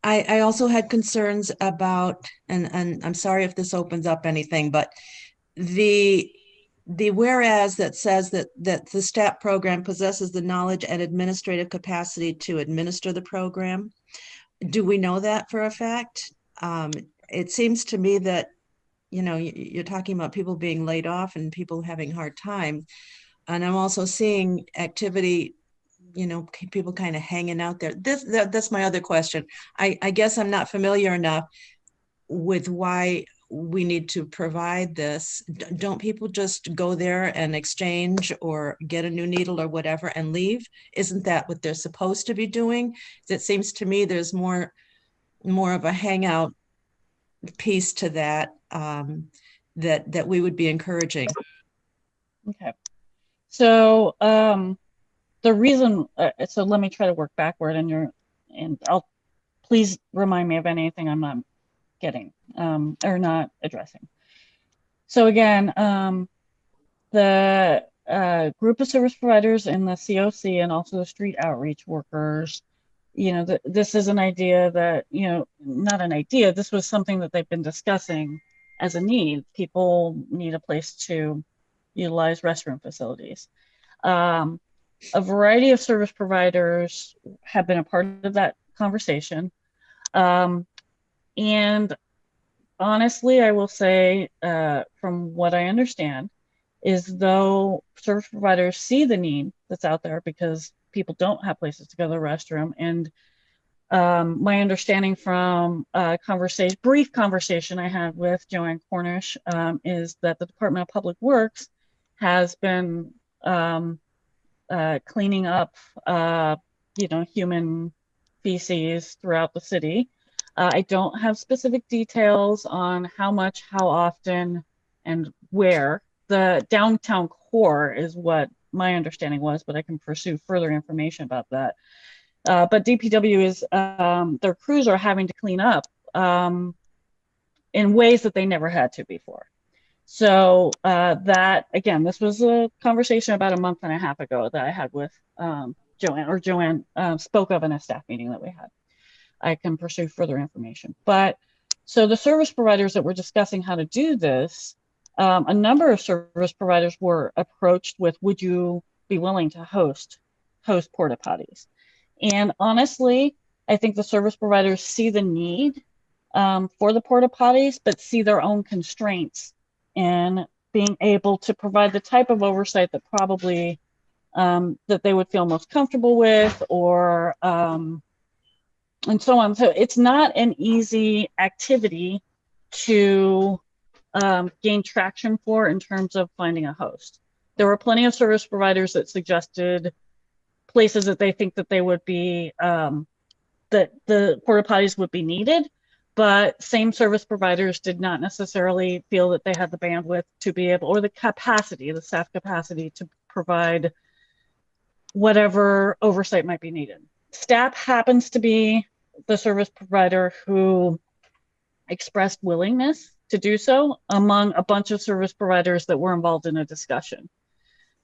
I also had concerns about, and I'm sorry if this opens up anything, but the whereas that says that the STAP program possesses the knowledge and administrative capacity to administer the program. Do we know that for a fact? It seems to me that, you know, you're talking about people being laid off and people having hard time. And I'm also seeing activity, you know, people kind of hanging out there. That's my other question. I guess I'm not familiar enough with why we need to provide this. Don't people just go there and exchange or get a new needle or whatever and leave? Isn't that what they're supposed to be doing? It seems to me there's more of a hangout piece to that. that we would be encouraging. Okay. So the reason, so let me try to work backward, and I'll please remind me of anything I'm not getting or not addressing. So again, the group of service providers in the COC and also the street outreach workers, this is an idea that, not an idea, this was something that they've been discussing as a need. People need a place to utilize restroom facilities. A variety of service providers have been a part of that conversation. And honestly, I will say, from what I understand, is though service providers see the need that's out there because people don't have places to go to the restroom. And my understanding from a brief conversation I had with Joanne Cornish is that the Department of Public Works has been cleaning up, human feces throughout the city. I don't have specific details on how much, how often, and where. The downtown core is what my understanding was, but I can pursue further information about that. But DPW is, their crews are having to clean up in ways that they never had to before. So that, again, this was a conversation about a month and a half ago that I had with Joanne spoke of in a staff meeting that we had. I can pursue further information. But so the service providers that were discussing how to do this, a number of service providers were approached with, would you be willing to host porta potties? And honestly, I think the service providers see the need for the porta potties, but see their own constraints in being able to provide the type of oversight that probably that they would feel most comfortable with, or and so on. So it's not an easy activity to gain traction for in terms of finding a host. There were plenty of service providers that suggested places that they think that they would be, that the porta potties would be needed, but same service providers did not necessarily feel that they had the bandwidth to be able, or the capacity, the staff capacity to provide whatever oversight might be needed. Staff happens to be the service provider who expressed willingness to do so among a bunch of service providers that were involved in a discussion.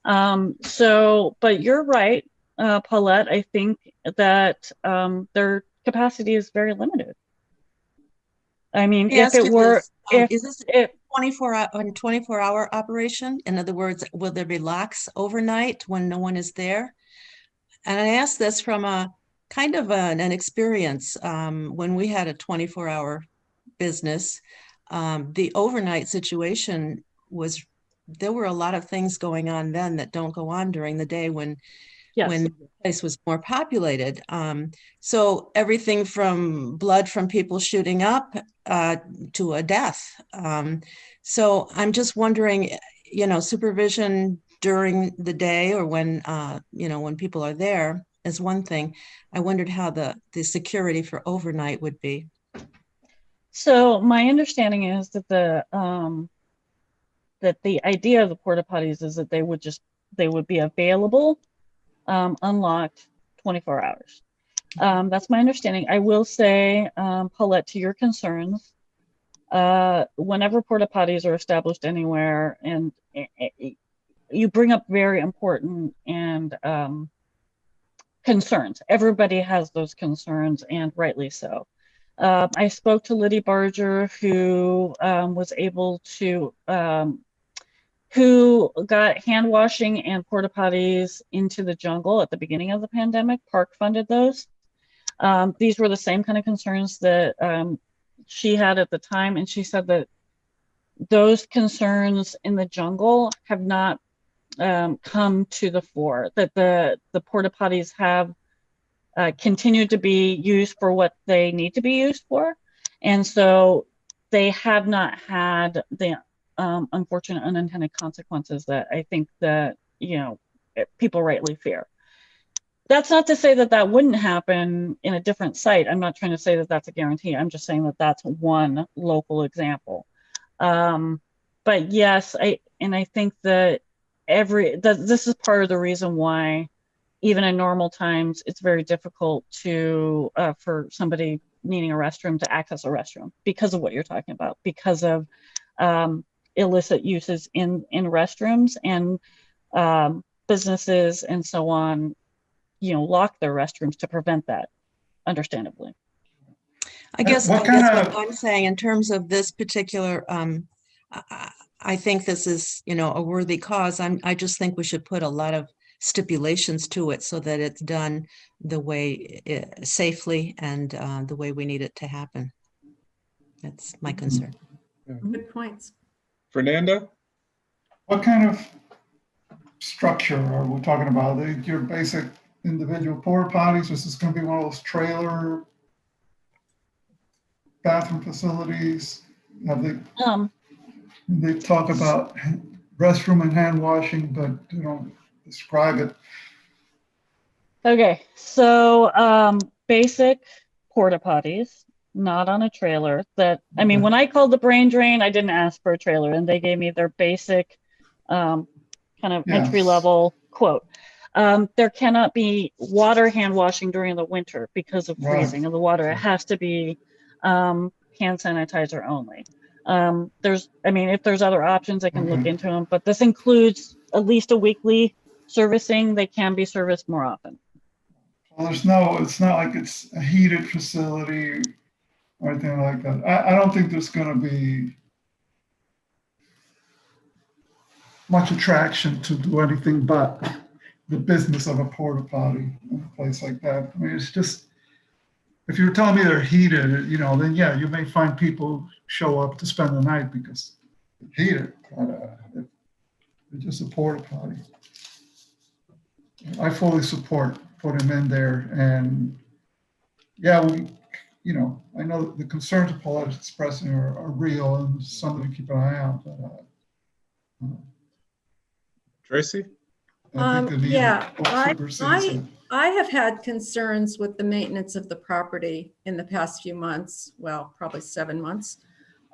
But you're right, Paulette, I think that their capacity is very limited. I mean, if it were, is this a 24-hour operation? In other words, will there be locks overnight when no one is there? And I ask this from a kind of an experience when we had a 24-hour business. The overnight situation was, there were a lot of things going on then that don't go on during the day when the place was more populated. So everything from blood from people shooting up to a death. So I'm just wondering, supervision during the day or when, when people are there is one thing. I wondered how the security for overnight would be. So my understanding is that the idea of the porta potties is that they would be available, unlocked 24 hours. That's my understanding. I will say, Paulette, to your concerns, whenever porta potties are established anywhere, and you bring up very important and concerns. Everybody has those concerns, and rightly so. I spoke to Liddy Barger, who was able to, who got hand washing and porta potties into the jungle at the beginning of the pandemic. Park funded those. These were the same kind of concerns that she had at the time, and she said that those concerns in the jungle have not come to the fore, that the porta potties have continued to be used for what they need to be used for. And so they have not had the unfortunate unintended consequences that I think that, people rightly fear. That's not to say that that wouldn't happen in a different site. I'm not trying to say that that's a guarantee. I'm just saying that that's one local example. But yes, I think that this is part of the reason why even in normal times, it's very difficult to for somebody needing a restroom to access a restroom because of what you're talking about, because of illicit uses in restrooms, and businesses and so on, lock their restrooms to prevent that, understandably. I guess What what kind of- I'm saying in terms of this particular, I think this is, a worthy cause. I just think we should put a lot of stipulations to it so that it's done the way safely and the way we need it to happen. That's my concern. Good points. Fernanda? What kind of structure are we talking about? Your basic individual porta potties? Is this going to be one of those trailer bathroom facilities? Have they talk about restroom and hand washing, but they don't describe it. Okay, so basic porta potties, not on a trailer. I mean, when I called the brain drain, I didn't ask for a trailer, and they gave me their basic kind of entry level quote. There cannot be water hand washing during the winter because of freezing of the water. It has to be hand sanitizer only. If there's other options, I can look into them, but this includes at least a weekly servicing. They can be serviced more often. Well, it's not like it's a heated facility or anything like that. I don't think there's going to be much attraction to do anything but the business of a porta potty in a place like that. I mean, it's just, if you're telling me they're heated, then yeah, you may find people show up to spend the night because it's heated. It's just a porta potty. I fully support putting them in there, and yeah, I know the concerns that Paul is expressing are real, and something to keep an eye out. But, Tracy? I think I have had concerns with the maintenance of the property in the past few months. Well, probably 7 months.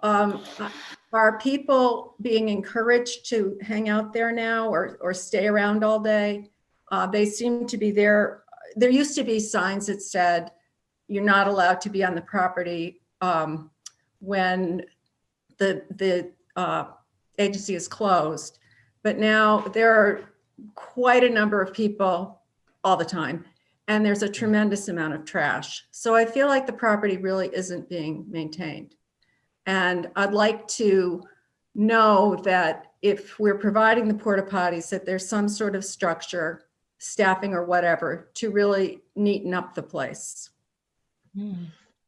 Are people being encouraged to hang out there now or stay around all day? They seem to be there. There used to be signs that said you're not allowed to be on the property when the agency is closed. But now there are quite a number of people all the time, and there's a tremendous amount of trash. So I feel like the property really isn't being maintained. And I'd like to know that if we're providing the porta potties, that there's some sort of structure, staffing or whatever, to really neaten up the place.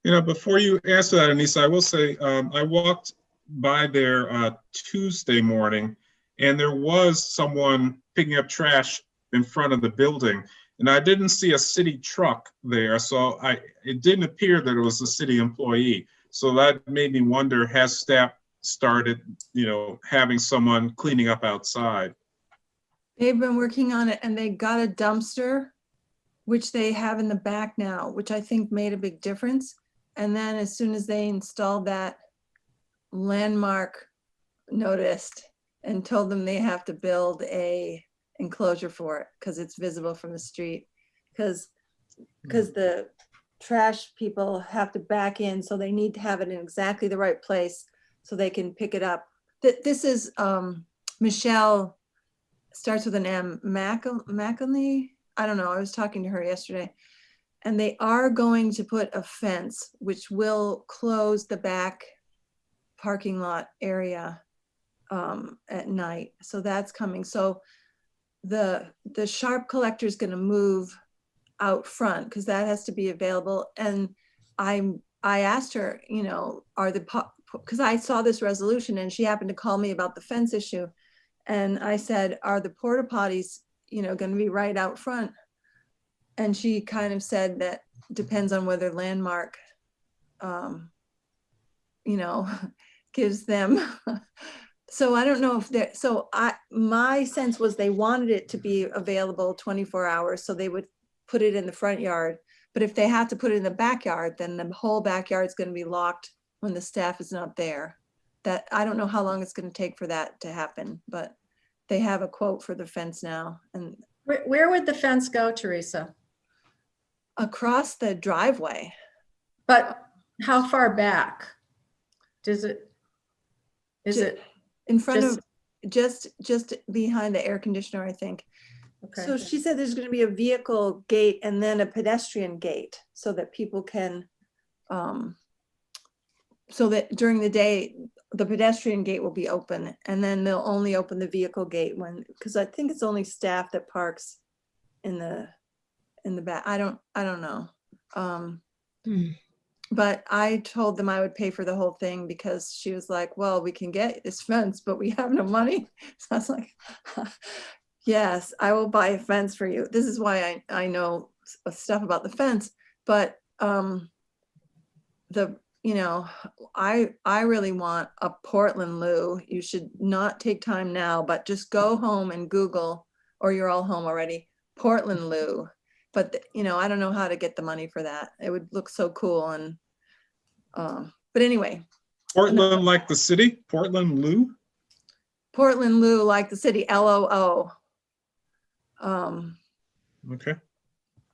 Before you answer that, Anissa, I will say I walked by there Tuesday morning, and there was someone picking up trash in front of the building, and I didn't see a city truck there, so it didn't appear that it was a city employee. So that made me wonder, has staff started, having someone cleaning up outside? They've been working on it, and they got a dumpster, which they have in the back now, which I think made a big difference. And then as soon as they installed that, Landmark noticed and told them they have to build a enclosure for it because it's visible from the street. Because the trash people have to back in, so they need to have it in exactly the right place so they can pick it up. This is Michelle, starts with an M, McElney. I don't know, I was talking to her yesterday. And they are going to put a fence which will close the back parking lot area at night. So that's coming. So the sharp collector is going to move out front because that has to be available. And I asked her, because I saw this resolution and she happened to call me about the fence issue. And I said, are the porta potties, going to be right out front? And she kind of said that depends on whether Landmark, gives them. So I don't know if they're, my sense was they wanted it to be available 24 hours. So they would put it in the front yard. But if they have to put it in the backyard, then the whole backyard is going to be locked when the staff is not there. that, I don't know how long it's gonna take for that to happen, but they have a quote for the fence now, and Where would the fence go, Teresa? across the driveway. But how far back? Is Ju- it, In front Just- of, just behind the air conditioner, I think. okay. So she said there's gonna be a vehicle gate and then a pedestrian gate so that people can, so that during the day, the pedestrian gate will be open, and then they'll only open the vehicle gate when, because I think it's only staff that parks in the back. I don't know. But I told them I would pay for the whole thing because she was like, well, we can get this fence, but we have no money. So I was like, yes, I will buy a fence for you. This is why I know stuff about the fence, but I really want a Portland Lou. You should not take time now, but just go home and Google, or you're all home already, Portland Lou. But I don't know how to get the money for that. It would look so cool. And but anyway, Portland like the city, Portland Lou. Portland Lou like the city, LOO. Okay.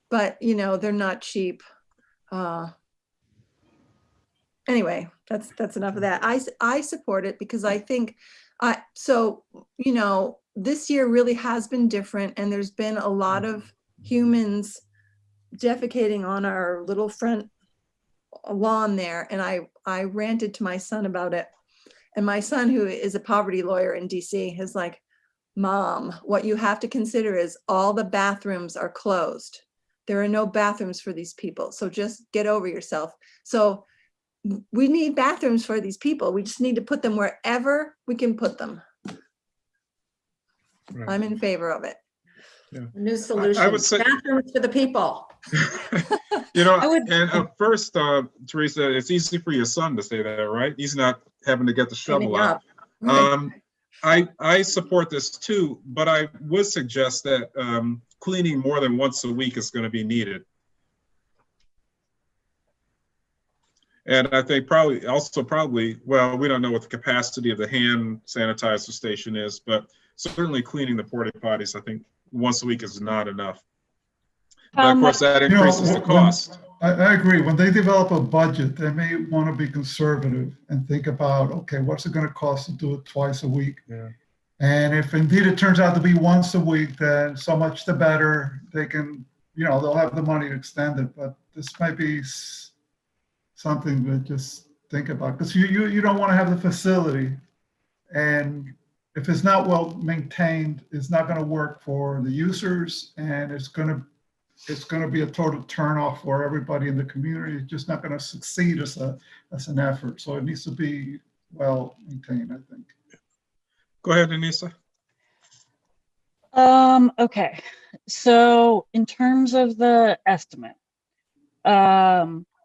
But they're not cheap. Anyway, that's enough of that. I support it because I think this year really has been different, and there's been a lot of humans defecating on our little front lawn there, and I ranted to my son about it, and my son, who is a poverty lawyer in DC, is like, Mom, what you have to consider is all the bathrooms are closed. There are no bathrooms for these people, so just get over yourself. So we need bathrooms for these people. We just need to put them wherever we can put them. Right. I'm in favor of it. Yeah. New solution. I would say, bathrooms for the people. and first, Teresa, it's easy for your son to say that, right? He's not having to get the shovel out. I support this too, but I would suggest that cleaning more than once a week is going to be needed. And I think well, we don't know what the capacity of the hand sanitizer station is, but certainly cleaning the porta potties, I think once a week is not enough. But of course, that increases the cost. I agree. When they develop a budget, they may want to be conservative and think about, okay, what's it going to cost to do it twice a week? Yeah. And if indeed it turns out to be once a week, then so much the better. They can, they'll have the money to extend it. But this might be something to just think about, because you don't want to have the facility, and if it's not well maintained, it's not going to work for the users, and it's going to be a total turnoff for everybody in the community. It's just not going to succeed as an effort. So it needs to be well maintained, I think. Go ahead, Anissa. Okay, so in terms of the estimate,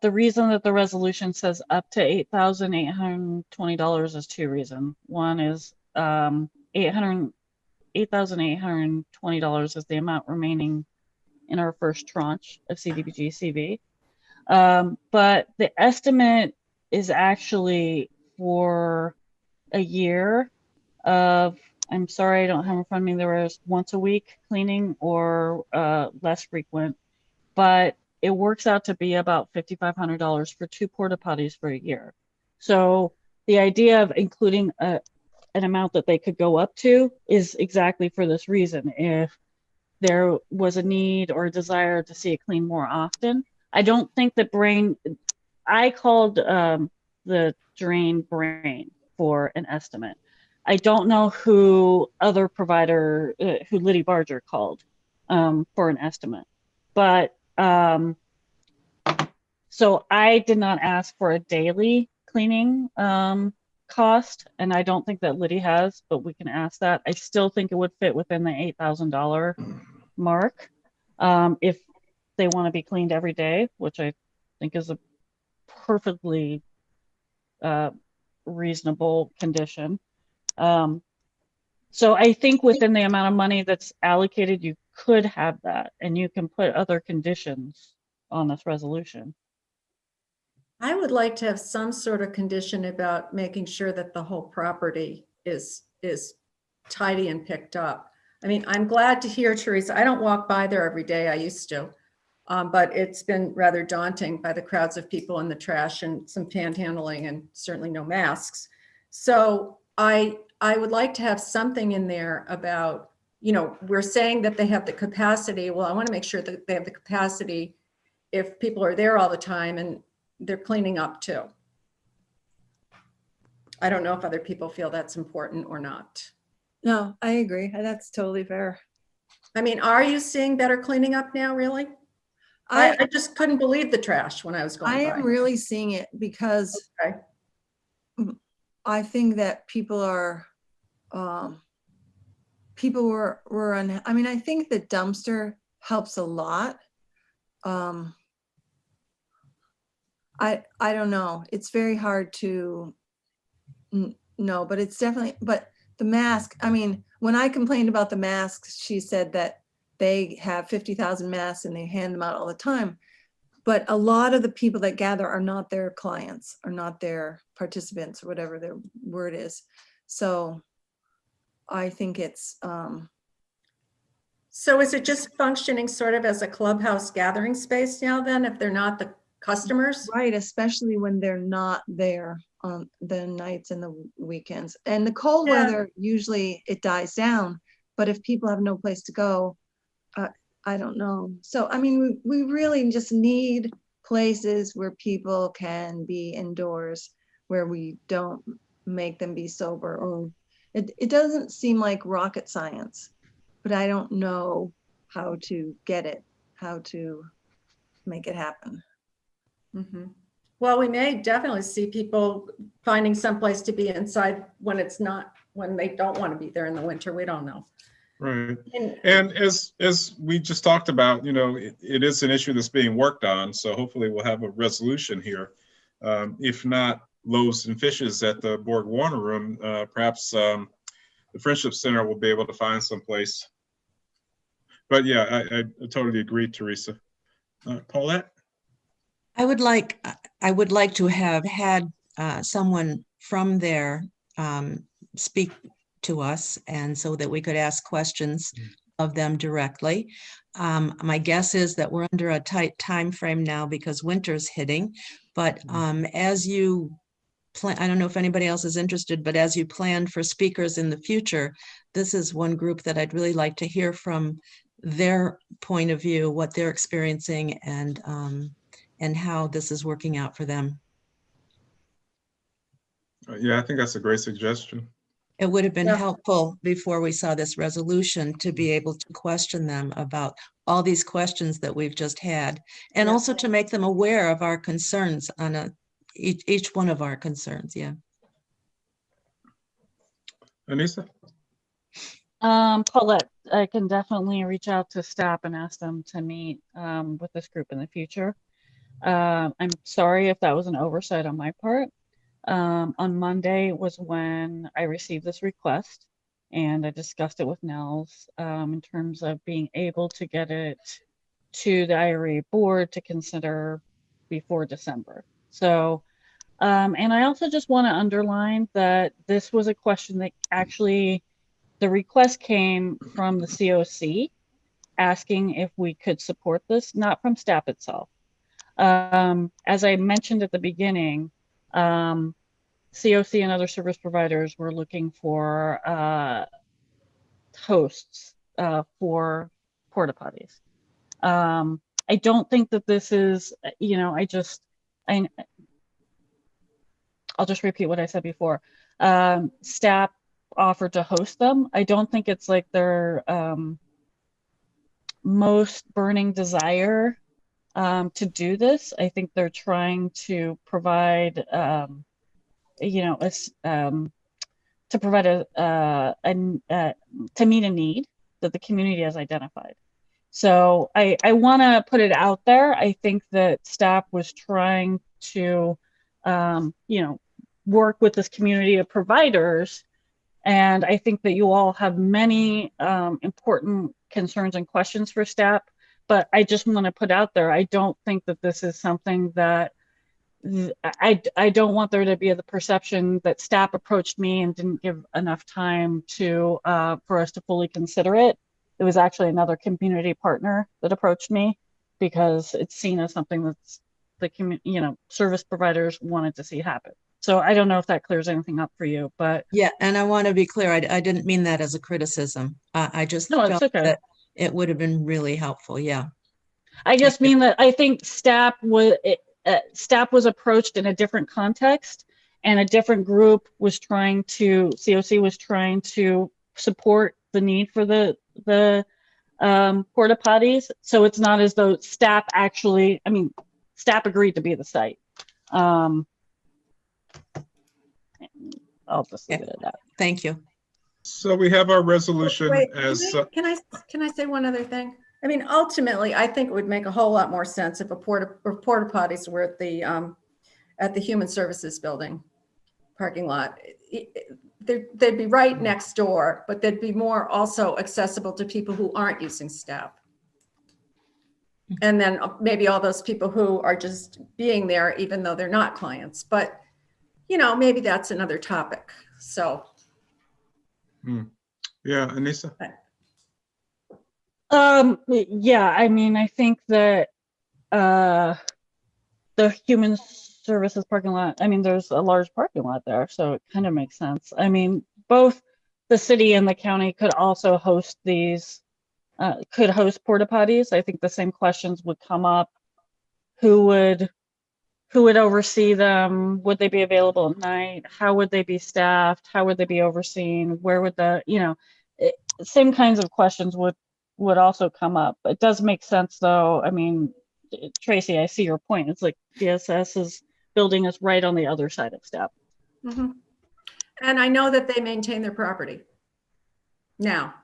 the reason that the resolution says up to $8,820 is two reasons. One is $8,820 is the amount remaining in our first tranche of CDBG CV. But the estimate is actually for a year of, I'm sorry, I don't have in front of me, there was once a week cleaning or less frequent, but it works out to be about $5,500 for 2 porta potties for a year. So the idea of including an amount that they could go up to is exactly for this reason. If there was a need or a desire to see it clean more often, I don't think that I called the drain Brain for an estimate. I don't know who other provider, who Liddy Barger called for an estimate, but so I did not ask for a daily cleaning cost, and I don't think that Liddy has, but we can ask that. I still think it would fit within the $8,000 mark if they want to be cleaned every day, which I think is a perfectly reasonable condition. So I think within the amount of money that's allocated, you could have that, and you can put other conditions on this resolution. I would like to have some sort of condition about making sure that the whole property is tidy and picked up. I mean, I'm glad to hear, Teresa, I don't walk by there every day, I used to. But it's been rather daunting by the crowds of people in the trash and some panhandling and certainly no masks. So I would like to have something in there about, you know, we're saying that they have the capacity. Well, I want to make sure that they have the capacity if people are there all the time and they're cleaning up too. I don't know if other people feel that's important or not. No, I agree. That's totally fair. I mean, are you seeing better cleaning up now, really? I just couldn't believe the trash when I was going by. I am really seeing it because Okay. I think that people are, people were I mean, I think the dumpster helps a lot. I don't know. It's very hard to know, but it's definitely, but the mask, I mean, when I complained about the masks, she said that they have 50,000 masks and they hand them out all the time. But a lot of the people that gather are not their clients, or not their participants, or whatever their word is. So I think it's. So is it just functioning sort of as a clubhouse gathering space now then, if they're not the customers? Right, especially when they're not there on the nights and the weekends. And the cold weather, usually it dies down. But if people have no place to go, I don't know. So, I mean, we really just need places where people can be indoors, where we don't make them be sober. Or it doesn't seem like rocket science, but I don't know how to get it, how to make it happen. Mm-hmm. Well, we may definitely see people finding someplace to be inside when it's not, when they don't want to be there in the winter. We don't know. Right. And as we just talked about, you know, it is an issue that's being worked on. So hopefully we'll have a resolution here. If not Loaves and Fishes at the Borg Warner Room, perhaps the Friendship Center will be able to find some place. But yeah, I totally agree, Teresa. Paulette? I would like to have had someone from there speak to us, and so that we could ask questions of them directly. My guess is that we're under a tight time frame now because winter's hitting, but as you plan, I don't know if anybody else is interested, but as you plan for speakers in the future, this is one group that I'd really like to hear from their point of view, what they're experiencing, and how this is working out for them. Yeah, I think that's a great suggestion. It would have been helpful before we saw this resolution to be able to question them about all these questions that we've just had, and also to make them aware of our concerns on each one of our concerns. Yeah. Anissa? Paulette, I can definitely reach out to staff and ask them to meet with this group in the future. I'm sorry if that was an oversight on my part. On Monday was when I received this request, and I discussed it with Nels in terms of being able to get it to the IURA board to consider before December. So, and I also just want to underline that this was a question that actually, the request came from the COC asking if we could support this, not from staff itself. As I mentioned at the beginning, COC and other service providers were looking for hosts for porta potties. I don't think that this is, you know, I'll just repeat what I said before. Staff offered to host them. I don't think it's like their most burning desire to do this. I think they're trying to provide, you know, to provide to meet a need that the community has identified. So I want to put it out there. I think that staff was trying to, you know, work with this community of providers. And I think that you all have many important concerns and questions for staff, but I just want to put out there, I don't think that this is something that I don't want there to be the perception that staff approached me and didn't give enough time to for us to fully consider it. It was actually another community partner that approached me because it's seen as something that's the service providers wanted to see happen. So I don't know if that clears anything up for you, but Yeah, and I want to be clear, I didn't mean that as a criticism. I just no, it's felt okay. that it would have been really helpful. Yeah. I just mean that I think staff was approached in a different context, and a different group was trying to, COC was trying to support the need for the porta potties. So it's not as though staff actually, I mean, staff agreed to be the site. I'll just leave it at that. Thank you. So we have our resolution Wait, as. can I say one other thing? I mean, ultimately, I think it would make a whole lot more sense if porta potties were at the Human Services Building parking lot. They'd be right next door, but they'd be more also accessible to people who aren't using staff. And then maybe all those people who are just being there, even though they're not clients. But, maybe that's another topic. So. Yeah, Anissa? Yeah, I mean, I think that the Human Services parking lot, I mean, there's a large parking lot there, so it kind of makes sense. I mean, both the city and the county could also host these, could host porta potties. I think the same questions would come up. Who would oversee them? Would they be available at night? How would they be staffed? How would they be overseen? Where would same kinds of questions would also come up. It does make sense though. I mean, Tracy, I see your point. It's like DSS's building is right on the other side of staff. Mm-hmm. And I know that they maintain their property now.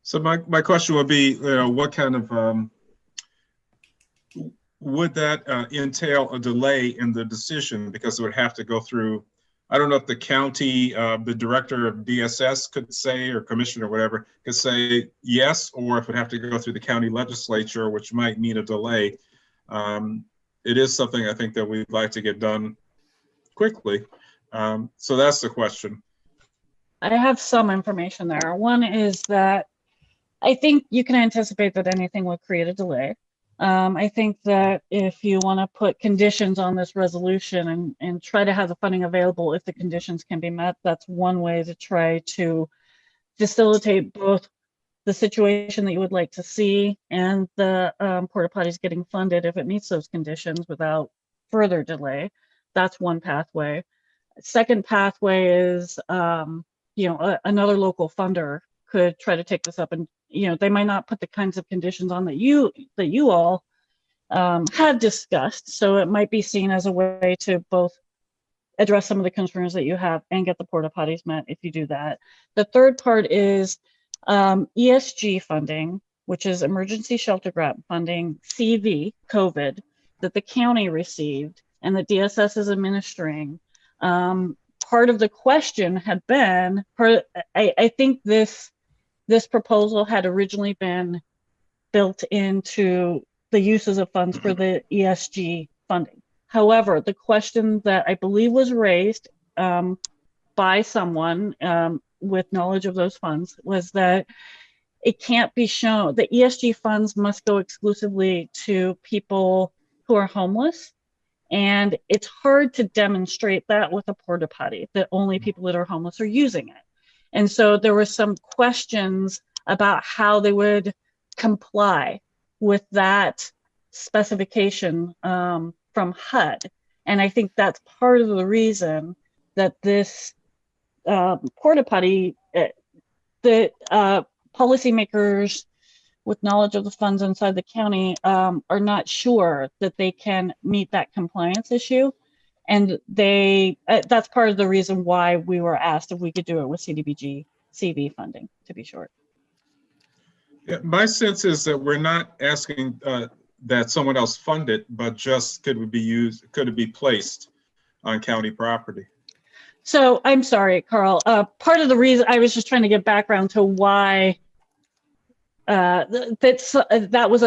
So my question would be, what kind of, would that entail a delay in the decision? Because it would have to go through, I don't know if the county, the director of DSS could say, or commissioner, or whatever, could say yes, or if it would have to go through the county legislature, which might mean a delay. It is something I think that we'd like to get done quickly. So that's the question. I have some information there. One is that I think you can anticipate that anything would create a delay. I think that if you want to put conditions on this resolution and try to have the funding available if the conditions can be met, that's one way to try to facilitate both the situation that you would like to see and the porta potties getting funded if it meets those conditions without further delay. That's one pathway. Second pathway is, another local funder could try to take this up, and they might not put the kinds of conditions on that you all have discussed. So it might be seen as a way to both address some of the concerns that you have and get the porta potties met if you do that. The third part is ESG funding, which is emergency shelter grant funding, CV, COVID, that the county received and that DSS is administering. Part of the question had been, I think this proposal had originally been built into the uses of funds for the ESG funding. However, the question that I believe was raised by someone with knowledge of those funds was that it can't be shown, the ESG funds must go exclusively to people who are homeless. And it's hard to demonstrate that with a porta potty, that only people that are homeless are using it. And so there were some questions about how they would comply with that specification from HUD. And I think that's part of the reason that this porta potty, the policymakers with knowledge of the funds inside the county are not sure that they can meet that compliance issue. And that's part of the reason why we were asked if we could do it with CDBG CV funding, to be short. Yeah, my sense is that we're not asking that someone else fund it, but just could it be placed on county property? So I'm sorry, Carl. Part of the reason I was just trying to get background to why that was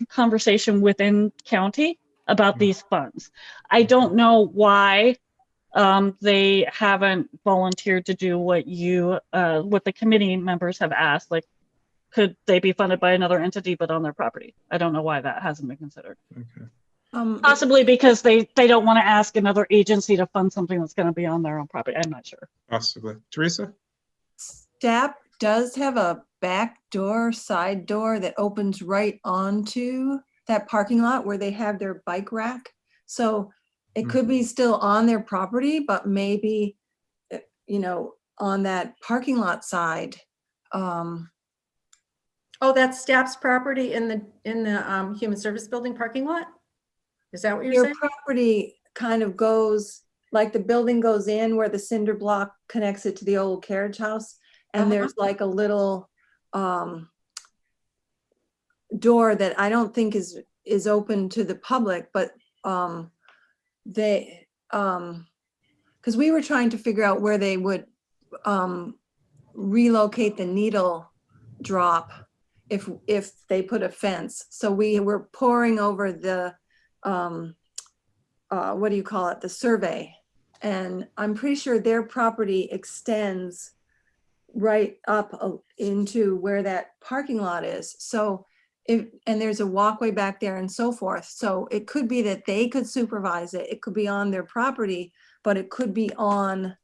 conversation within county about these funds. I don't know why they haven't volunteered to do what what the committee members have asked. Like, could they be funded by another entity but on their property? I don't know why that hasn't been considered. Okay. Possibly because they don't want to ask another agency to fund something that's going to be on their own property. I'm not sure. Possibly. Teresa? STAP does have a back door, side door that opens right onto that parking lot where they have their bike rack. So it could be still on their property, but maybe, you know, on that parking lot side. Oh, that's STAP's property in the Human Service Building parking lot? Is that what you're Their saying? property kind of goes, like the building goes in where the cinder block connects it to the old carriage house. And there's like a little door that I don't think is open to the public, but they, because we were trying to figure out where they would relocate the needle drop if they put a fence. So we were poring over the what do you call it, the survey, and I'm pretty sure their property extends right up into where that parking lot is. So and there's a walkway back there and so forth. So it could be that they could supervise it. It could be on their property, but it could be on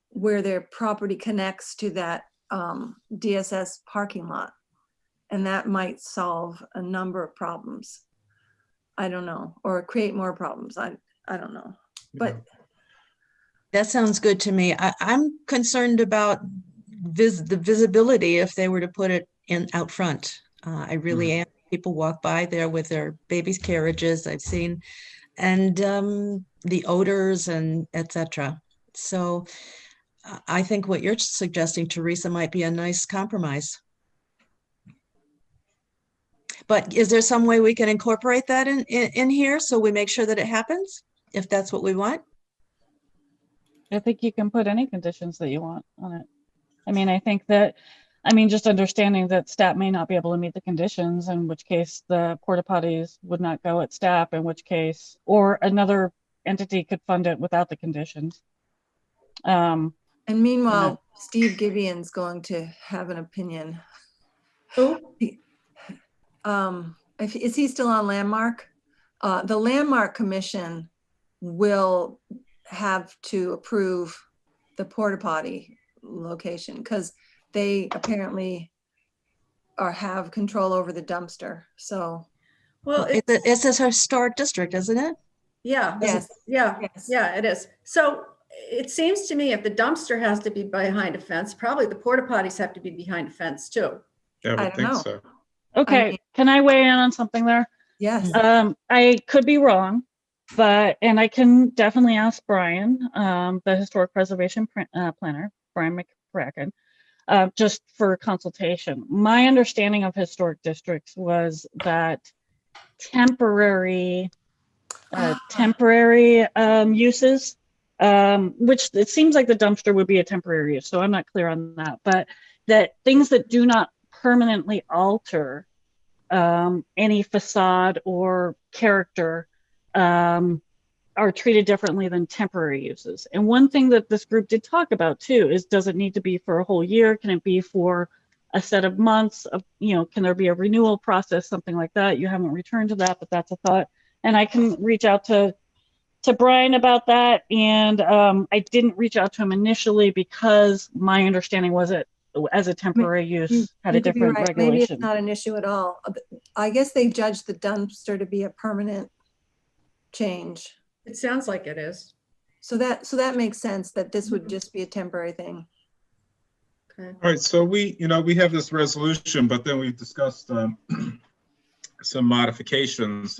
where their property connects to that DSS parking lot. And that might solve a number of problems. I don't know, or create more problems. I don't know, but. That sounds good to me. I'm concerned about the visibility if they were to put it in out front. I really am. People walk by there with their babies' carriages, I've seen, and the odors and etc. So I think what you're suggesting, Teresa, might be a nice compromise. But is there some way we can incorporate that in here so we make sure that it happens, if that's what we want? I think you can put any conditions that you want on it. I mean, I think that, I mean, just understanding that STAP may not be able to meet the conditions, in which case the porta potties would not go at STAP, in which case, or another entity could fund it without the conditions. And meanwhile, Steve Gibeon's going to have an opinion. Who? Is he still on Landmark? The Landmark Commission will have to approve the porta potty location because they apparently have control over the dumpster. So, Well, it's a historic district, isn't it? yeah, yes, yeah, yes. yeah, it is. So it seems to me if the dumpster has to be behind a fence, probably the porta potties have to be behind a fence too. Yeah, I would I don't think know. so. Okay, I mean, can I weigh in on something there? yes. I could be wrong, and I can definitely ask Brian, the historic preservation planner, Brian McCracken, just for consultation. My understanding of historic districts was that temporary uses, which it seems like the dumpster would be a temporary use, so I'm not clear on that, but that things that do not permanently alter any facade or character are treated differently than temporary uses. And one thing that this group did talk about too is, does it need to be for a whole year? Can it be for a set of months? Of, can there be a renewal process, something like that? You haven't returned to that, but that's a thought. And I can reach out to Brian about that. And I didn't reach out to him initially because my understanding was it as a temporary use had a different regulation. Maybe it's not an issue at all. I guess they judged the dumpster to be a permanent change. It sounds like it is. So that makes sense that this would just be a temporary thing. Okay. All right, so we have this resolution, but then we've discussed some modifications.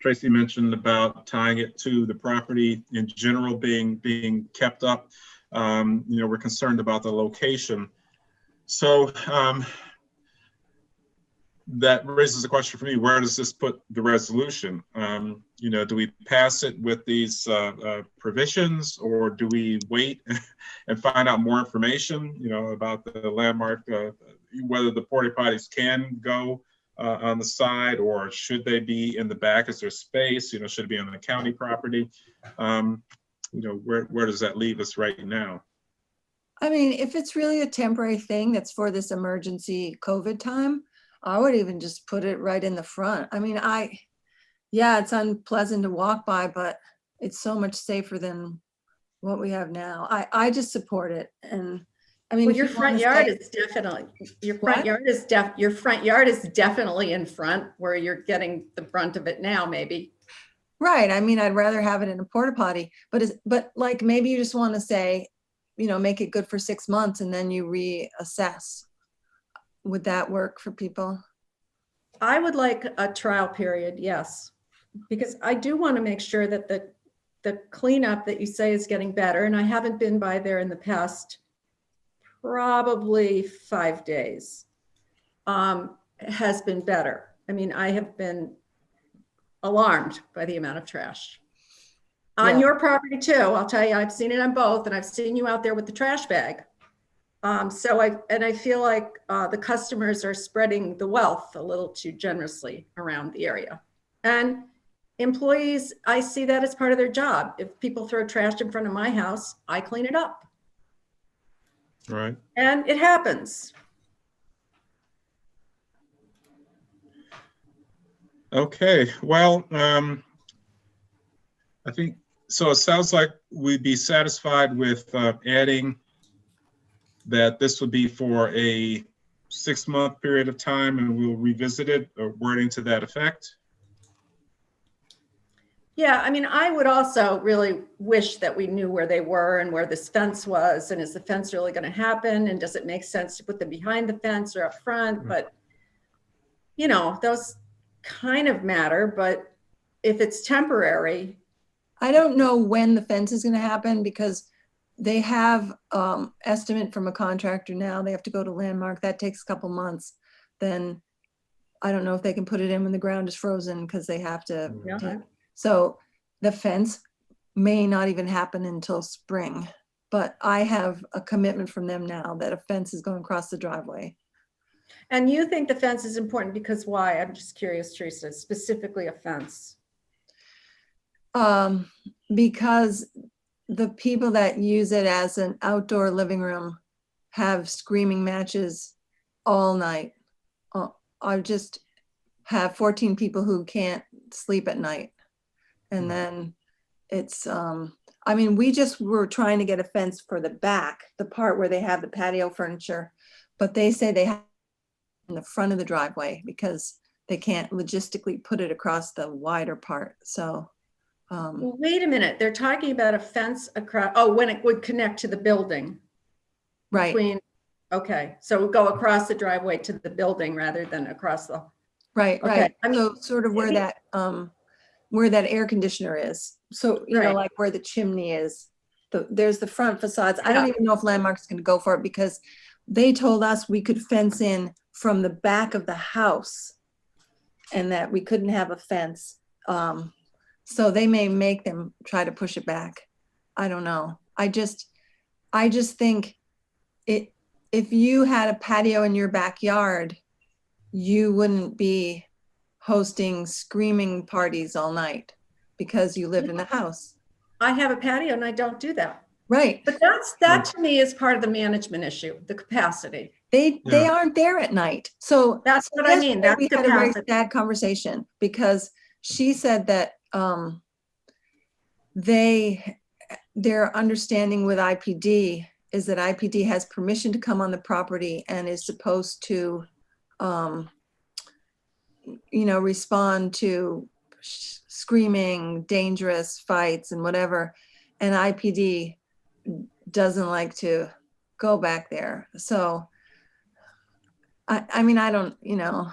Tracy mentioned about tying it to the property in general being kept up. We're concerned about the location. So that raises a question for me: where does this put the resolution? Do we pass it with these provisions, or do we wait and find out more information, about the landmark, whether the porta potties can go on the side, or should they be in the back? Is there space? You know, should it be on the county property? You know, where does that leave us right now? I mean, if it's really a temporary thing that's for this emergency COVID time, I would even just put it right in the front. I mean, yeah, it's unpleasant to walk by, but it's so much safer than what we have now. I just support it. And I mean, Well, if your you front wanna yard say- is definitely, your What? front yard is definitely in front where you're getting the brunt of it now, maybe. Right. I mean, I'd rather have it in a porta potty, but like maybe you just want to say, you know, make it good for 6 months and then you reassess. Would that work for people? I would like a trial period, yes, because I do want to make sure that the cleanup that you say is getting better, and I haven't been by there in the past probably 5 days, has been better. I mean, I have been alarmed by the amount of trash. On Yeah. your property too, I'll tell you, I've seen it on both, and I've seen you out there with the trash bag. So I feel like the customers are spreading the wealth a little too generously around the area. And employees, I see that as part of their job. If people throw trash in front of my house, I clean it up. Right. And it happens. Okay, well, I think, so it sounds like we'd be satisfied with adding that this would be for a 6-month period of time, and we'll revisit it, or wording to that effect. Yeah, I mean, I would also really wish that we knew where they were and where this fence was, and is the fence really going to happen? And does it make sense to put them behind the fence or up front? But, you know, those kind of matter, but if it's temporary. I don't know when the fence is going to happen because they have estimate from a contractor now. They have to go to Landmark. That takes a couple months. Then I don't know if they can put it in when the ground is frozen because they have to. Yeah. So the fence may not even happen until spring, but I have a commitment from them now that a fence is going across the driveway. And you think the fence is important because why? I'm just curious, Teresa, specifically a fence. Because the people that use it as an outdoor living room have screaming matches all night. I just have 14 people who can't sleep at night. And then it's, I mean, we just were trying to get a fence for the back, the part where they have the patio furniture, but they say they have in the front of the driveway because they can't logistically put it across the wider part. So, Well, wait a minute. They're talking about a fence across, oh, when it would connect to the building. right, Between, okay, so it would go across the driveway to the building rather than across the, right, okay, right. I mean, So sort of where that air conditioner is. So, you know, Right. like where the chimney is, there's the front facades. I don't even know if Landmark's gonna go for it because they told us we could fence in from the back of the house and that we couldn't have a fence. So they may make them try to push it back. I don't know. I just think if you had a patio in your backyard, you wouldn't be hosting screaming parties all night because you live in the house. I have a patio and I don't do that. Right. But that to me is part of the management issue, the capacity. They Yeah. aren't there at night. So That's what I mean. yesterday That's we had a very capacity. sad conversation because she said that their understanding with IPD is that IPD has permission to come on the property and is supposed to respond to screaming, dangerous fights and whatever. And IPD doesn't like to go back there. So, I mean, I don't know,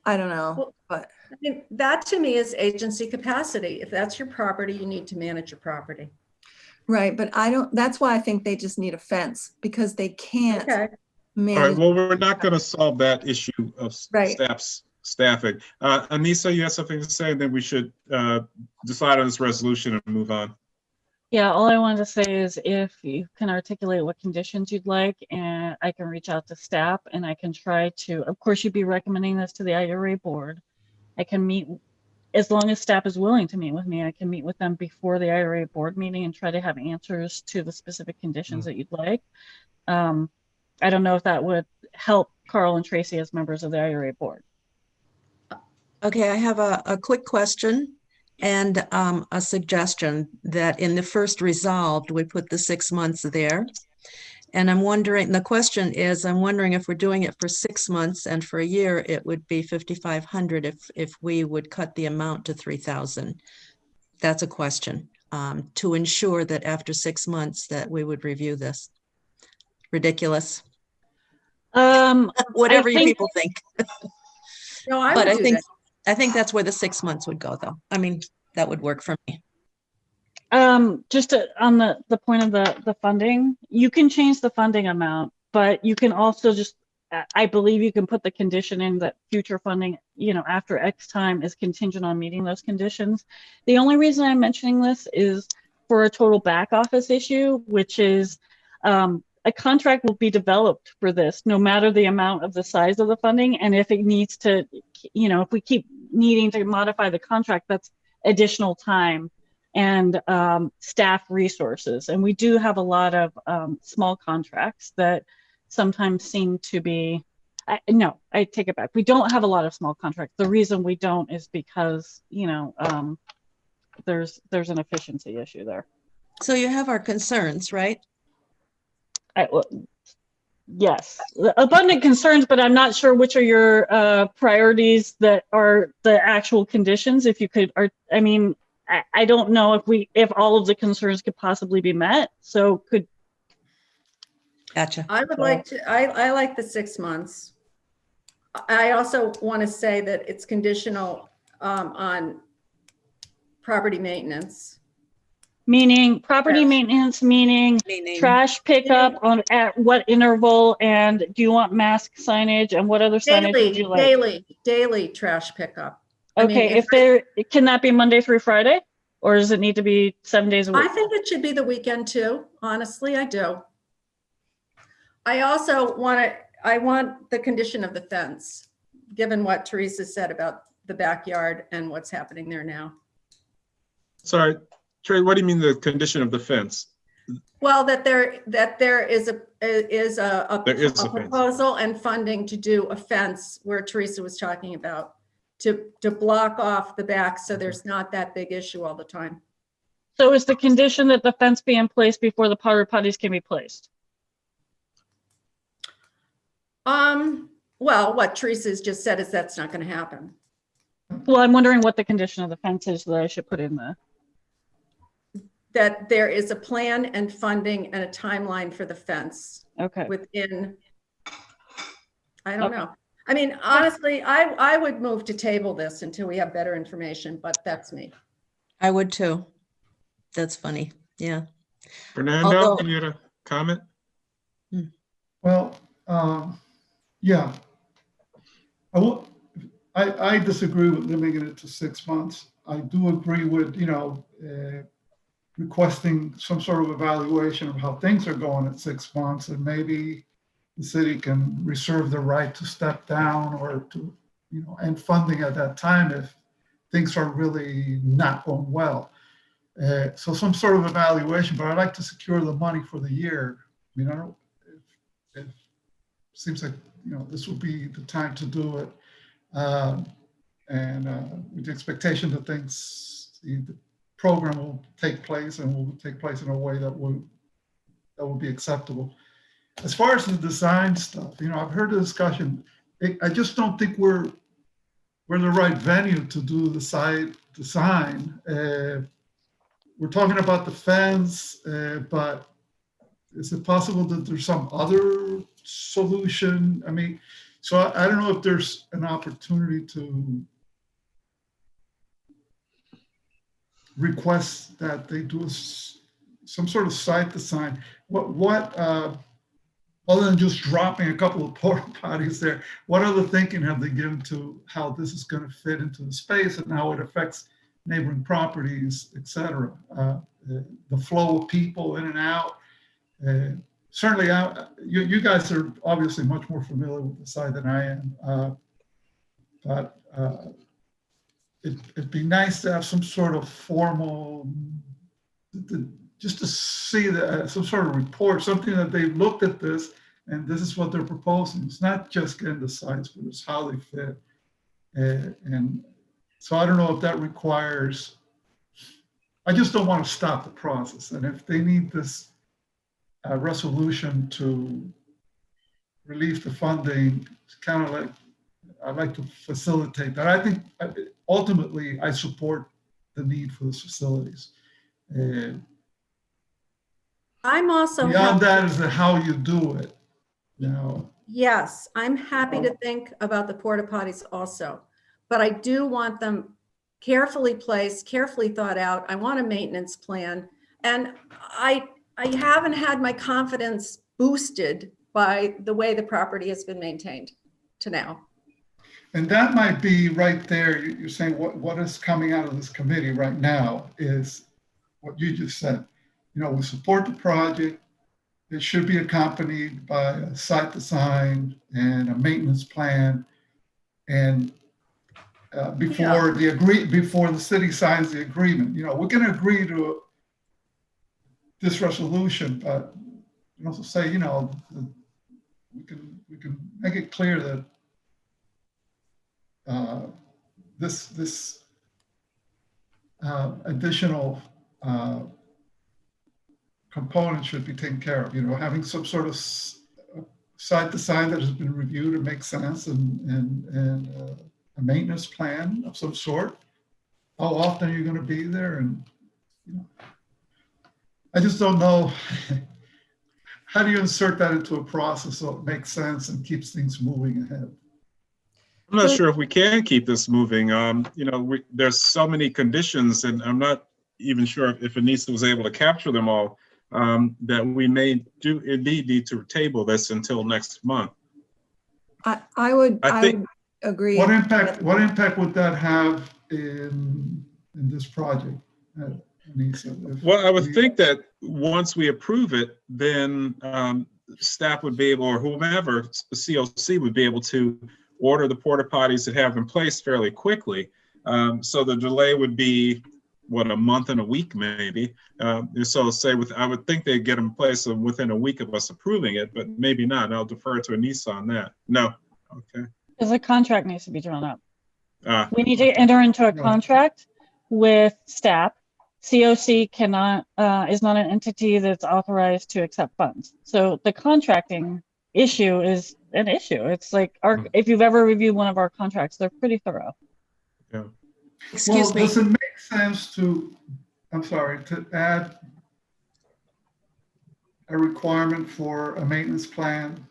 Well, but. I mean, that to me is agency capacity. If that's your property, you need to manage your property. Right, but that's why I think they just need a fence because they can't Okay. All right, manage. well, we're not going to solve that issue of Right. staffing. Anissa, you have something to say, then we should decide on this resolution and move on. Yeah, all I wanted to say is if you can articulate what conditions you'd like, and I can reach out to staff and I can try to, of course, you'd be recommending this to the IURA board. I can meet, as long as staff is willing to meet with me, I can meet with them before the IURA board meeting and try to have answers to the specific conditions that you'd like. I don't know if that would help Carl and Tracy as members of the IURA board. Okay, I have a quick question and a suggestion that in the first resolved, we put the 6 months there. And I'm wondering, the question is, I'm wondering if we're doing it for 6 months and for a year, it would be 5,500 if we would cut the amount to 3,000. That's a question, to ensure that after 6 months that we would review this. Ridiculous. Whatever you people think. No, I But would do that. I think that's where the 6 months would go, though. I mean, that would work for me. Just on the point of the funding, you can change the funding amount, but you can also just, I believe you can put the condition in that future funding, you know, after X time is contingent on meeting those conditions. The only reason I'm mentioning this is for a total back office issue, which is a contract will be developed for this, no matter the amount of the size of the funding. And if it needs to, you know, if we keep needing to modify the contract, that's additional time and staff resources. And we do have a lot of small contracts that sometimes seem to be, no, I take it back. We don't have a lot of small contracts. The reason we don't is because, you know, there's an efficiency issue there. So you have our concerns, right? Yes, abundant concerns, but I'm not sure which are your priorities that are the actual conditions. If you could, I mean, I don't know if all of the concerns could possibly be met. So could. Gotcha. I would like to, I like the 6 months. I also want to say that it's conditional on property maintenance. Meaning property maintenance, meaning trash pickup at what interval, and do you want mask signage, and what other signage would you like? Daily trash pickup. Okay, can that be Monday through Friday, or does it need to be 7 days a week? I think it should be the weekend too. Honestly, I do. I also I want the condition of the fence, given what Teresa said about the backyard and what's happening there now. Sorry, Trey, what do you mean the condition of the fence? Well, that there is a proposal and funding to do a fence where Teresa was talking about to block off the back so there's not that big issue all the time. So is the condition that the fence be in place before the porta potties can be placed? Well, what Teresa's just said is that's not going to happen. Well, I'm wondering what the condition of the fence is that I should put in there. That there is a plan and funding and a timeline for the fence. Okay. Within, I don't know. I mean, honestly, I would move to table this until we have better information, but that's me. I would too. That's funny. Yeah. Fernando, you had a comment? Well, yeah. I disagree with limiting it to 6 months. I do agree with, you know, requesting some sort of evaluation of how things are going at 6 months, and maybe the city can reserve the right to step down or to, you know, end funding at that time if things are really not going well. So some sort of evaluation, but I'd like to secure the money for the year. I mean, I don't, it seems like, you know, this would be the time to do it. And with the expectation that the program will take place and will take place in a way that will be acceptable. As far as the design stuff, you know, I've heard the discussion. I just don't think we're the right venue to do the site design. We're talking about the fence, but is it possible that there's some other solution? I mean, so I don't know if there's an opportunity to request that they do some sort of site design. What other than just dropping a couple of porta potties there, what other thinking have they given to how this is going to fit into the space and how it affects neighboring properties, et cetera? the flow of people in and out. Certainly, you guys are obviously much more familiar with the site than I am, but it'd be nice to have some sort of formal, just to see some sort of report, something that they've looked at this and this is what they're proposing. It's not just getting the sites, but it's how they fit. And so I don't know if that requires, I just don't want to stop the process. And if they need this resolution to release the funding, it's kind of like, I'd like to facilitate that. I think ultimately I support the need for those facilities. I'm also beyond happy, that is the how you do it. You know. yes, I'm happy to think about the porta potties also, but I do want them carefully placed, carefully thought out. I want a maintenance plan, and I haven't had my confidence boosted by the way the property has been maintained to now. And that might be right there. You're saying what is coming out of this committee right now is what you just said. You know, we support the project. It should be accompanied by a site design and a maintenance plan. And before the city signs the agreement, you know, we're going to agree to this resolution, but you also say, you know, we can make it clear that this additional component should be taken care of. You know, having some sort of site design that has been reviewed and makes sense, and a maintenance plan of some sort. How often are you going to be there? And you know, I just don't know. How do you insert that into a process so it makes sense and keeps things moving ahead? I'm not sure if we can keep this moving. You know, there's so many conditions, and I'm not even sure if Anissa was able to capture them all, that we may indeed need to table this until next month. I would agree. What impact would that have in this project, Anissa? Well, I would think that once we approve it, then staff would be able, or whomever, the COC would be able to order the porta potties that have in place fairly quickly. So the delay would be, what, a month and a week maybe. So say I would think they'd get them in place within a week of us approving it, but maybe not. And I'll defer to Anissa on that. No, okay. Because a contract needs to be drawn up. We need to enter into a contract with STAP. COC is not an entity that's authorized to accept funds. So the contracting issue is an issue. It's like if you've ever reviewed one of our contracts, they're pretty thorough. Yeah. Excuse me. Does it make sense to add a requirement for a maintenance plan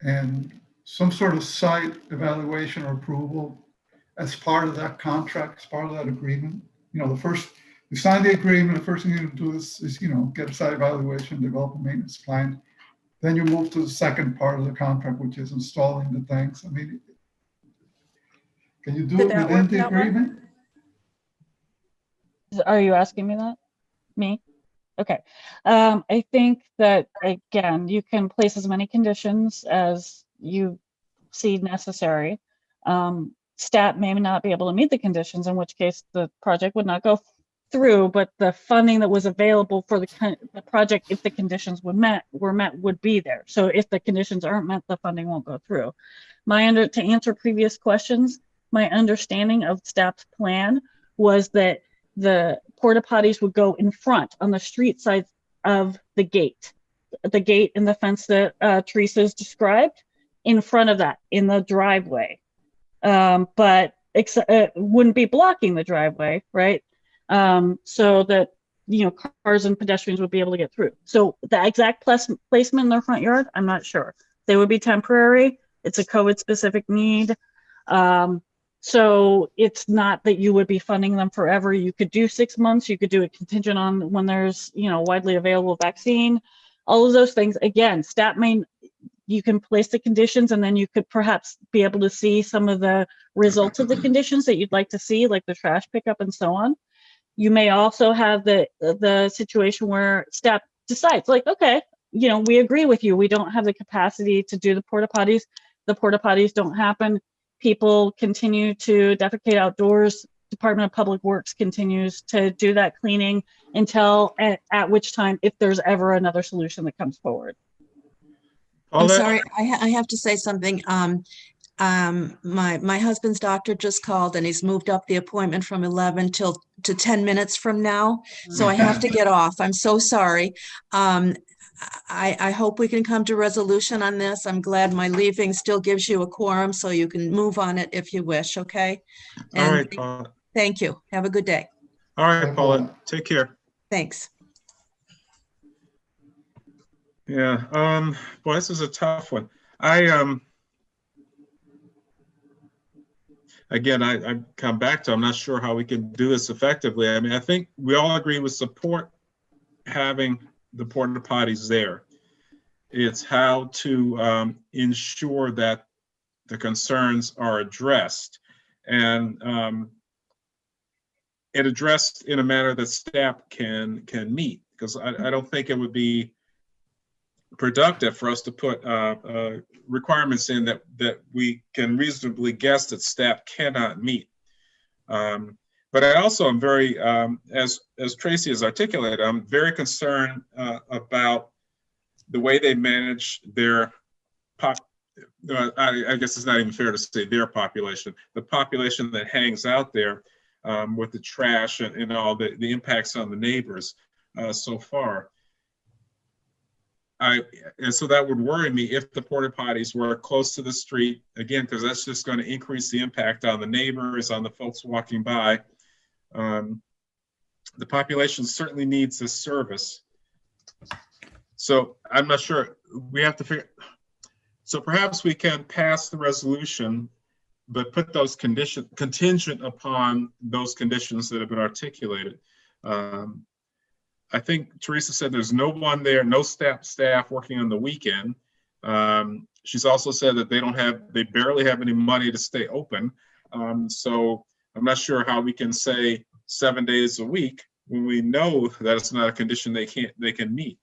and some sort of site evaluation or approval as part of that contract, as part of that agreement? You know, you sign the agreement, the first thing you do is, you know, get a site evaluation, develop a maintenance plan. Then you move to the second part of the contract, which is installing the things. I mean, can you do it within the agreement? Are you asking me that? Me? Okay. I think that, again, you can place as many conditions as you see necessary. STAT may not be able to meet the conditions, in which case the project would not go through, but the funding that was available for the project, if the conditions were met, would be there. So if the conditions aren't met, the funding won't go through. To answer previous questions, my understanding of STAP's plan was that the porta potties would go in front on the street side of the gate and the fence that Teresa's described, in front of that, in the driveway. But it wouldn't be blocking the driveway, right? So that, you know, cars and pedestrians would be able to get through. So the exact placement in their front yard, I'm not sure. They would be temporary. It's a COVID specific need. So it's not that you would be funding them forever. You could do 6 months. You could do it contingent on when there's, you know, widely available vaccine, all of those things. Again, you can place the conditions, and then you could perhaps be able to see some of the results of the conditions that you'd like to see, like the trash pickup and so on. You may also have the situation where staff decides, like, okay, we agree with you. We don't have the capacity to do the porta potties. The porta potties don't happen. People continue to defecate outdoors. Department of Public Works continues to do that cleaning until at which time, if there's ever another solution that comes forward. I'm sorry, I have to say something. My husband's doctor just called and he's moved up the appointment from 11 to 10 minutes from now. So I have to get off. I'm so sorry. I hope we can come to resolution on this. I'm glad my leaving still gives you a quorum so you can move on it if you wish, okay? All right, Paula. Thank you. Have a good day. All right, Paula. Take care. Thanks. Yeah. Boy, this is a tough one. Again, I come back to, I'm not sure how we can do this effectively. I mean, I think we all agree with support having the porta potties there. It's how to ensure that the concerns are addressed and addressed in a manner that staff can meet, because I don't think it would be productive for us to put requirements in that we can reasonably guess that staff cannot meet. But I also am very, as Tracy has articulated, I'm very concerned about the way they manage their I guess it's not even fair to say their population, the population that hangs out there with the trash and all the impacts on the neighbors so far. And so that would worry me if the porta potties were close to the street, again, because that's just going to increase the impact on the neighbors, on the folks walking by. The population certainly needs this service. So I'm not sure, we have to figure, so perhaps we can pass the resolution, but put those conditions, contingent upon those conditions that have been articulated. I think Teresa said there's no one there, no staff working on the weekend. She's also said that they barely have any money to stay open. So I'm not sure how we can say 7 days a week when we know that it's not a condition they can meet.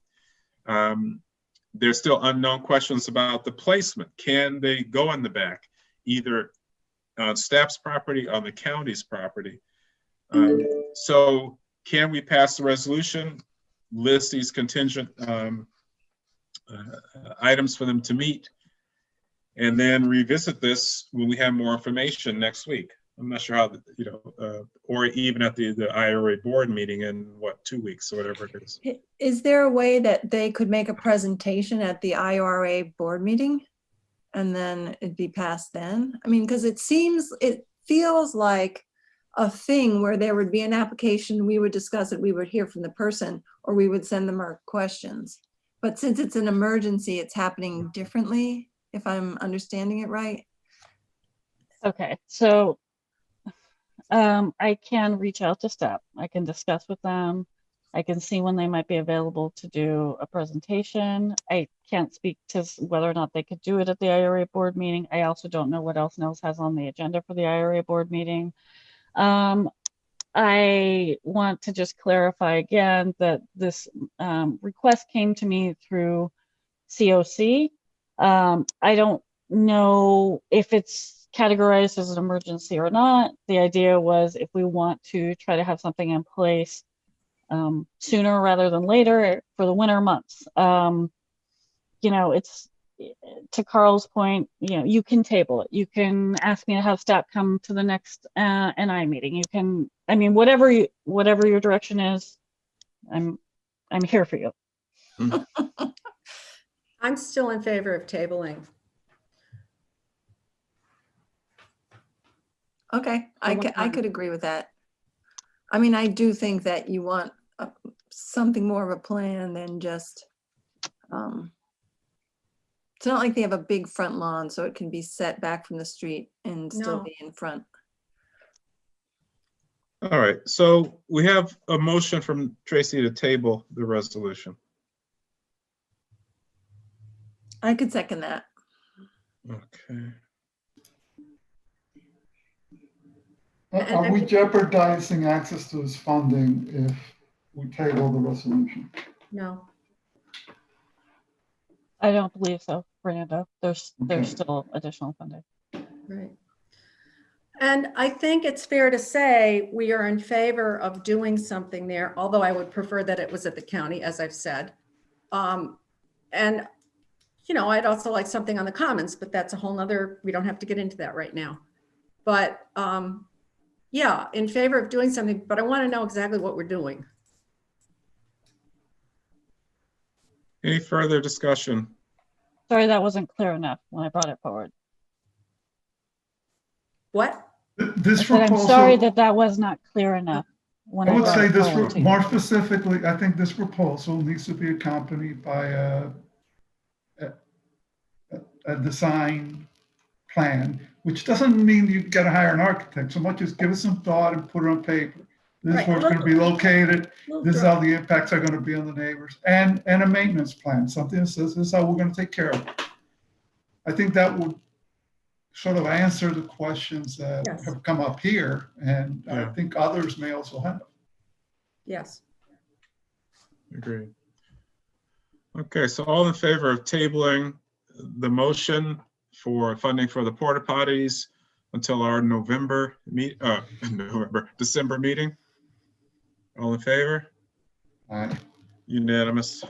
There's still unknown questions about the placement. Can they go in the back, either on staff's property, on the county's property? So can we pass the resolution, list these contingent items for them to meet, and then revisit this when we have more information next week? I'm not sure how, or even at the IURA board meeting in 2 weeks or whatever it is. Is there a way that they could make a presentation at the IURA board meeting and then it'd be passed then? I mean, because it feels like a thing where there would be an application, we would discuss it, we would hear from the person, or we would send them our questions. But since it's an emergency, it's happening differently, if I'm understanding it right. Okay, so I can reach out to staff. I can discuss with them. I can see when they might be available to do a presentation. I can't speak to whether or not they could do it at the IURA board meeting. I also don't know what else Nels has on the agenda for the IURA board meeting. I want to just clarify again that this request came to me through COC. I don't know if it's categorized as an emergency or not. The idea was, if we want to try to have something in place sooner rather than later for the winter months, it's, to Carl's point, you can table it. You can ask me to have staff come to the next NI meeting. You can, whatever your direction is, I'm here for you. I'm still in favor of tabling. Okay, I could agree with that. I mean, I do think that you want something more of a plan than just, it's not like they have a big front lawn, so it can be set back from the street and still be in front. All right, so we have a motion from Tracy to table the resolution. I could second that. Okay. Are we jeopardizing access to this funding if we table the resolution? No. I don't believe so, Fernando. There's Okay. still additional funding. Right. And I think it's fair to say we are in favor of doing something there, although I would prefer that it was at the county, as I've said. And, you know, I'd also like something on the commons, but that's a whole nother, we don't have to get into that right now. But yeah, in favor of doing something, but I want to know exactly what we're doing. Any further discussion? Sorry, that wasn't clear enough when I brought it forward. What? This But I'm proposal, sorry that was not clear enough when I I would brought say it this, forward to you. more specifically, I think this proposal needs to be accompanied by a design plan, which doesn't mean you got to hire an architect so much as give it some thought and put it on paper. This is Right. where it's going to be located. This is how the impacts are going to be on the neighbors, and a maintenance plan, something that says this is how we're going to take care of it. I think that would sort of answer the questions that Yes. have come up here, and I Yeah. think others may also have. Yes. Agreed. Okay, so all in favor of tabling the motion for funding for the porta potties until our December meeting? All in favor? Aye. Unanimous.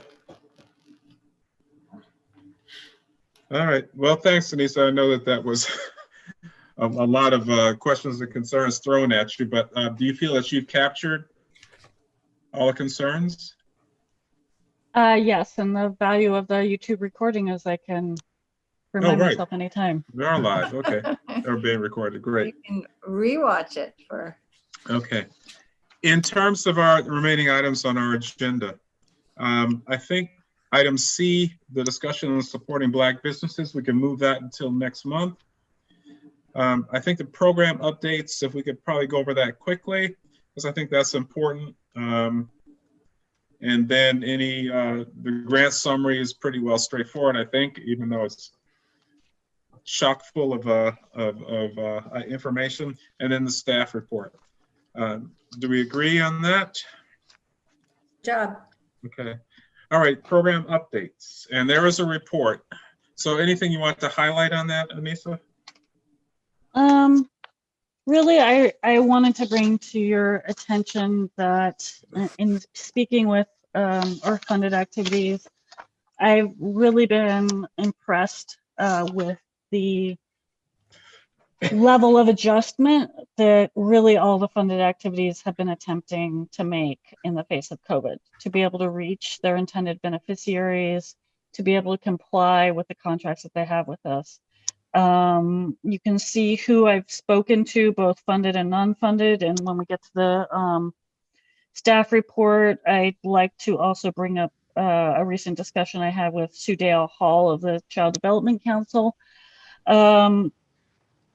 All right. Well, thanks, Anissa. I know that was a lot of questions and concerns thrown at you, but do you feel that you've captured all the concerns? Yes, and the value of the YouTube recording is I can remind right. myself anytime. We are live. Okay. They're being recorded. Great. You can rewatch it for. Okay. In terms of our remaining items on our agenda, I think item C, the discussion on supporting Black businesses, we can move that until next month. I think the program updates, if we could probably go over that quickly, because I think that's important. And then the grant summary is pretty well straightforward, I think, even though it's chock full of information, and then the staff report. Do we agree on that? Job. Okay. All right, program updates. And there is a report. So anything you want to highlight on that, Anissa? Really, I wanted to bring to your attention that in speaking with our funded activities, I've really been impressed with the level of adjustment that really all the funded activities have been attempting to make in the face of COVID, to be able to reach their intended beneficiaries, to be able to comply with the contracts that they have with us. You can see who I've spoken to, both funded and non-funded, and when we get to the staff report, I'd like to also bring up a recent discussion I had with Sue Dale Hall of the Child Development Council.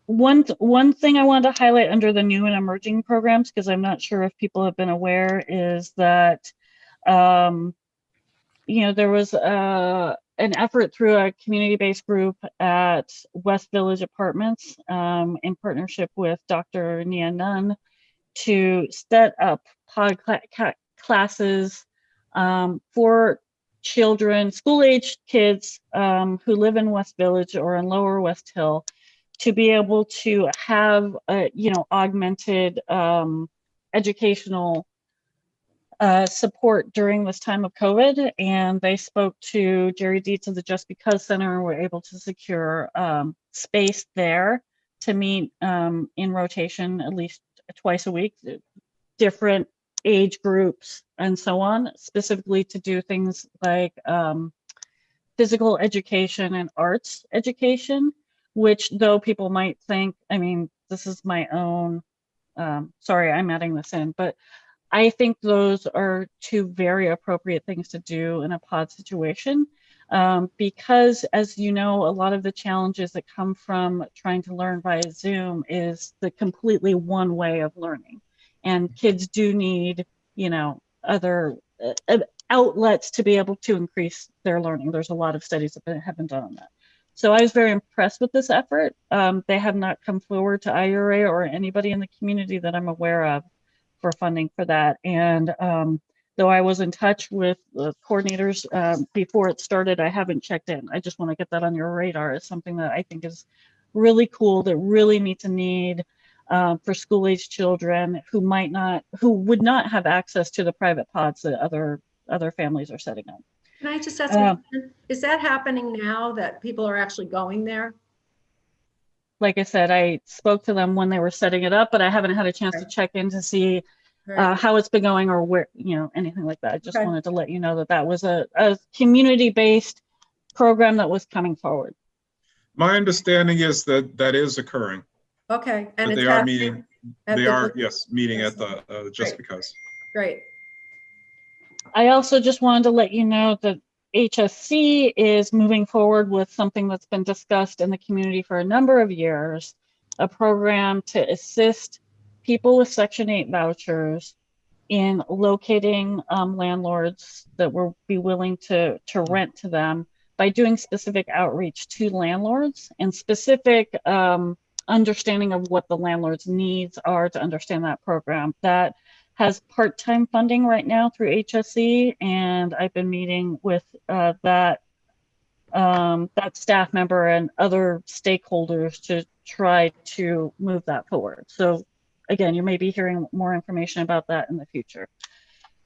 One thing I wanted to highlight under the new and emerging programs, because I'm not sure if people have been aware, is that there was an effort through a community-based group at West Village Apartments in partnership with Dr. Nia Nunn to set up pod classes for children, school-aged kids who live in West Village or in Lower West Hill, to be able to have augmented educational support during this time of COVID. And they spoke to Jerry Dietz of the Just Because Center and were able to secure space there to meet in rotation at least twice a week, different age groups and so on, specifically to do things like physical education and arts education, which, though people might think, I mean, this is my own, sorry, I'm adding this in, but I think those are two very appropriate things to do in a pod situation, because, as you know, a lot of the challenges that come from trying to learn via Zoom is the completely one way of learning. And kids do need, other outlets to be able to increase their learning. There's a lot of studies that have been done on that. So I was very impressed with this effort. They have not come forward to IURA or anybody in the community that I'm aware of for funding for that. And though I was in touch with the coordinators before it started, I haven't checked in. I just want to get that on your radar. It's something that I think is really cool, that really meets a need for school-age children who would not have access to the private pods that other families are setting up. Can I just ask, is that happening now that people are actually going there? Like I said, I spoke to them when they were setting it up, but I haven't had a chance to check in to see how it's been going or where, anything like that. I just wanted to let you know that that was a community-based program that was coming forward. My understanding is that that is occurring. Okay, and they are meeting. They are, yes, meeting at the Just Because. Great. I also just wanted to let you know that HSC is moving forward with something that's been discussed in the community for a number of years, a program to assist people with Section 8 vouchers in locating landlords that will be willing to rent to them by doing specific outreach to landlords and specific understanding of what the landlord's needs are to understand that program. That has part-time funding right now through HSC, and I've been meeting with that staff member and other stakeholders to try to move that forward. So again, you may be hearing more information about that in the future.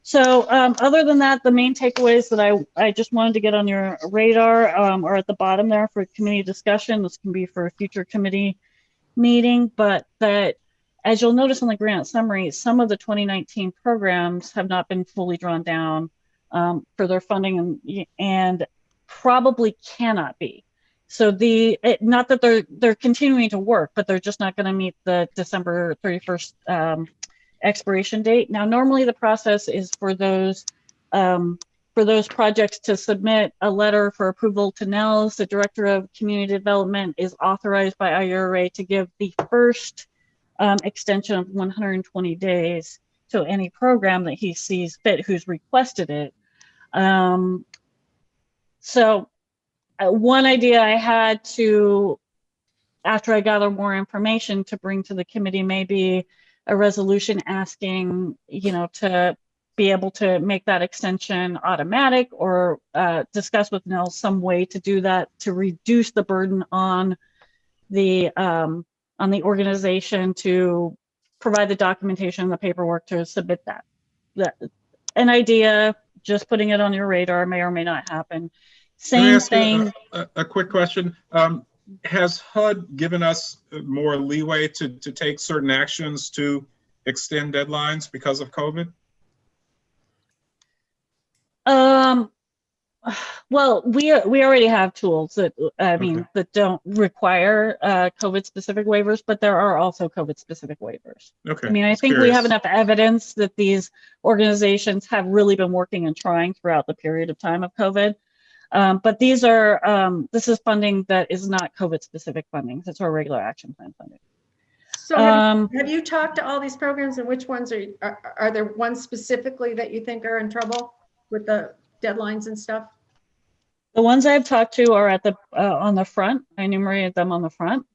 So other than that, the main takeaways that I just wanted to get on your radar are at the bottom there for committee discussion. This can be for a future committee meeting, but that, as you'll notice in the grant summary, some of the 2019 programs have not been fully drawn down for their funding and probably cannot be. So not that they're continuing to work, but they're just not going to meet the December 31st expiration date. Now, normally the process is for those projects to submit a letter for approval to NELS. The Director of Community Development is authorized by IURA to give the first extension of 120 days to any program that he sees fit who's requested it. So one idea I had after I gather more information to bring to the committee, may be a resolution asking, to be able to make that extension automatic, or discuss with NELS some way to do that to reduce the burden on the organization to provide the documentation and the paperwork to submit that. An idea, just putting it on your radar, may or may not happen. Same thing. A quick question. Has HUD given us more leeway to take certain actions to extend deadlines because of COVID? Well, we already have tools that that don't require COVID specific waivers, but there are also COVID specific waivers. Okay. I think curious. we have enough evidence that these organizations have really been working and trying throughout the period of time of COVID. But these are this is funding that is not COVID specific funding. It's our regular action plan funding. So have you talked to all these programs, and which ones are there ones specifically that you think are in trouble with the deadlines and stuff? The ones I've talked to are at the on the front. I enumerated them on the front.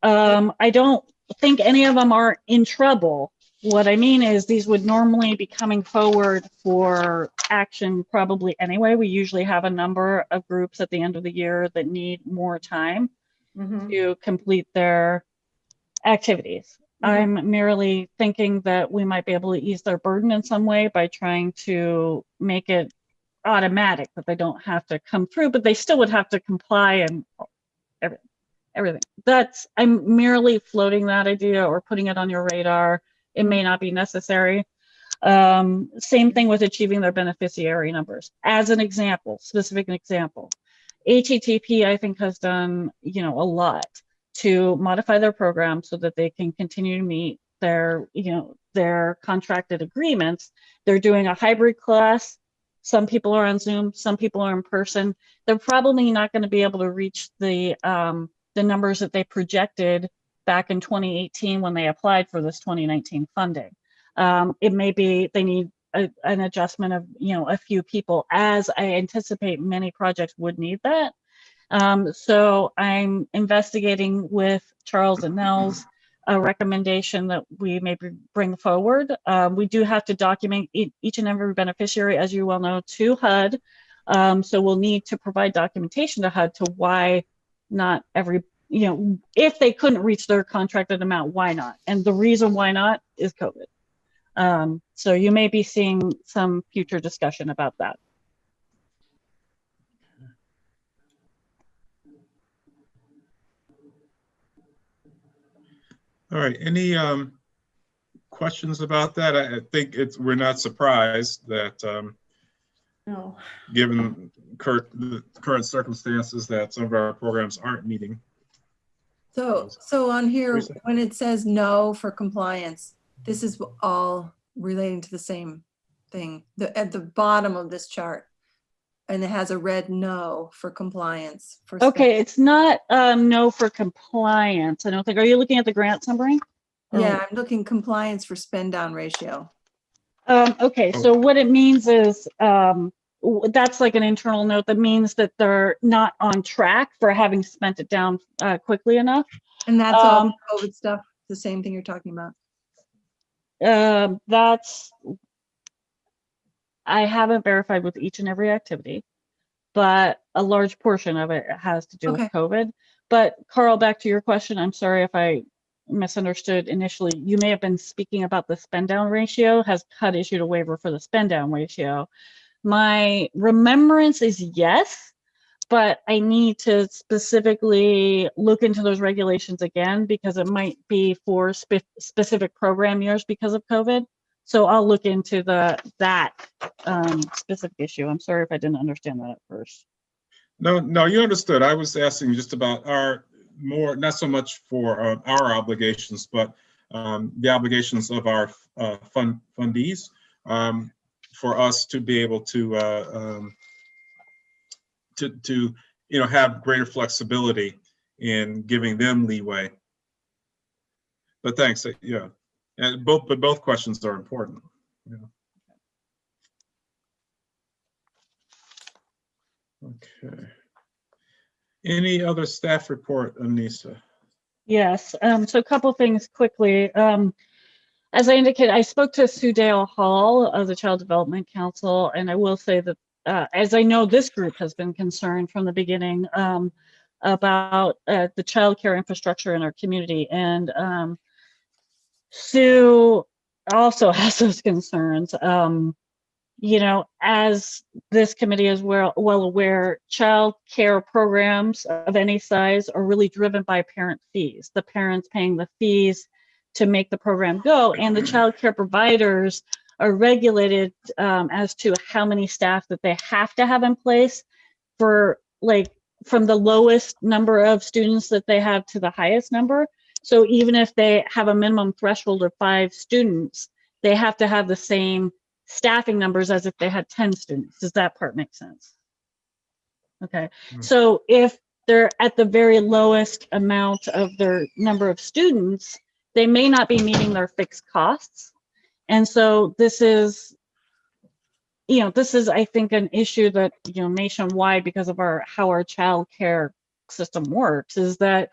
I don't think any of them are in trouble. What I mean is these would normally be coming forward for action probably anyway. We usually have a number of groups at the end of the year that need more time to complete their activities. I'm merely thinking that we might be able to ease their burden in some way by trying to make it automatic, that they don't have to come through, but they still would have to comply and everything. I'm merely floating that idea or putting it on your radar. It may not be necessary. Same thing with achieving their beneficiary numbers. As an example, specific example, HETP I think has done a lot to modify their program so that they can continue to meet their contracted agreements. They're doing a hybrid class. Some people are on Zoom, some people are in person. They're probably not going to be able to reach the numbers that they projected back in 2018 when they applied for this 2019 funding. It may be they need an adjustment of a few people, as I anticipate many projects would need that. So I'm investigating with Charles and Nels a recommendation that we maybe bring forward. We do have to document each and every beneficiary, as you well know, to HUD. So we'll need to provide documentation to HUD to why not every, if they couldn't reach their contracted amount, why not? And the reason why not is COVID. So you may be seeing some future discussion about that. All right, any questions about that? I think we're not surprised that No. given the current circumstances that some of our programs aren't meeting. So on here, when it says no for compliance, this is all relating to the same thing. At the bottom of this chart, and it has a red no for compliance. Okay, it's not no for compliance. I don't think. Are you looking at the grant summary? Yeah, I'm looking compliance for spend down ratio. Okay, so what it means is that's like an internal note that means that they're not on track for having spent it down quickly enough. And that's all COVID stuff, the same thing you're talking about. I haven't verified with each and every activity, but a large portion of it has to do with COVID. But Carl, back to your question, I'm sorry if I misunderstood initially. You may have been speaking about the spend down ratio. Has HUD issued a waiver for the spend down ratio? My remembrance is yes, but I need to specifically look into those regulations again because it might be for specific program years because of COVID. So I'll look into that specific issue. I'm sorry if I didn't understand that at first. No, you understood. I was asking just about not so much for our obligations, but the obligations of our fundees for us to be able to have greater flexibility in giving them leeway. But thanks. Yeah, and both questions are important. Yeah. Okay. Any other staff report, Anissa? Yes. So a couple things quickly. As I indicated, I spoke to Sue Dale Hall of the Child Development Council, and I will say that as I know this group has been concerned from the beginning about the child care infrastructure in our community, and Sue also has those concerns. As this committee is well aware, child care programs of any size are really driven by parent fees, the parents paying the fees to make the program go, and the child care providers are regulated as to how many staff that they have to have in place for, like, from the lowest number of students that they have to the highest number. So even if they have a minimum threshold of 5 students, they have to have the same staffing numbers as if they had 10 students. Does that part make sense? Okay. So if they're at the very lowest amount of their number of students, they may not be meeting their fixed costs. And so this is, I think, an issue that, nationwide, because of how our child care system works, is that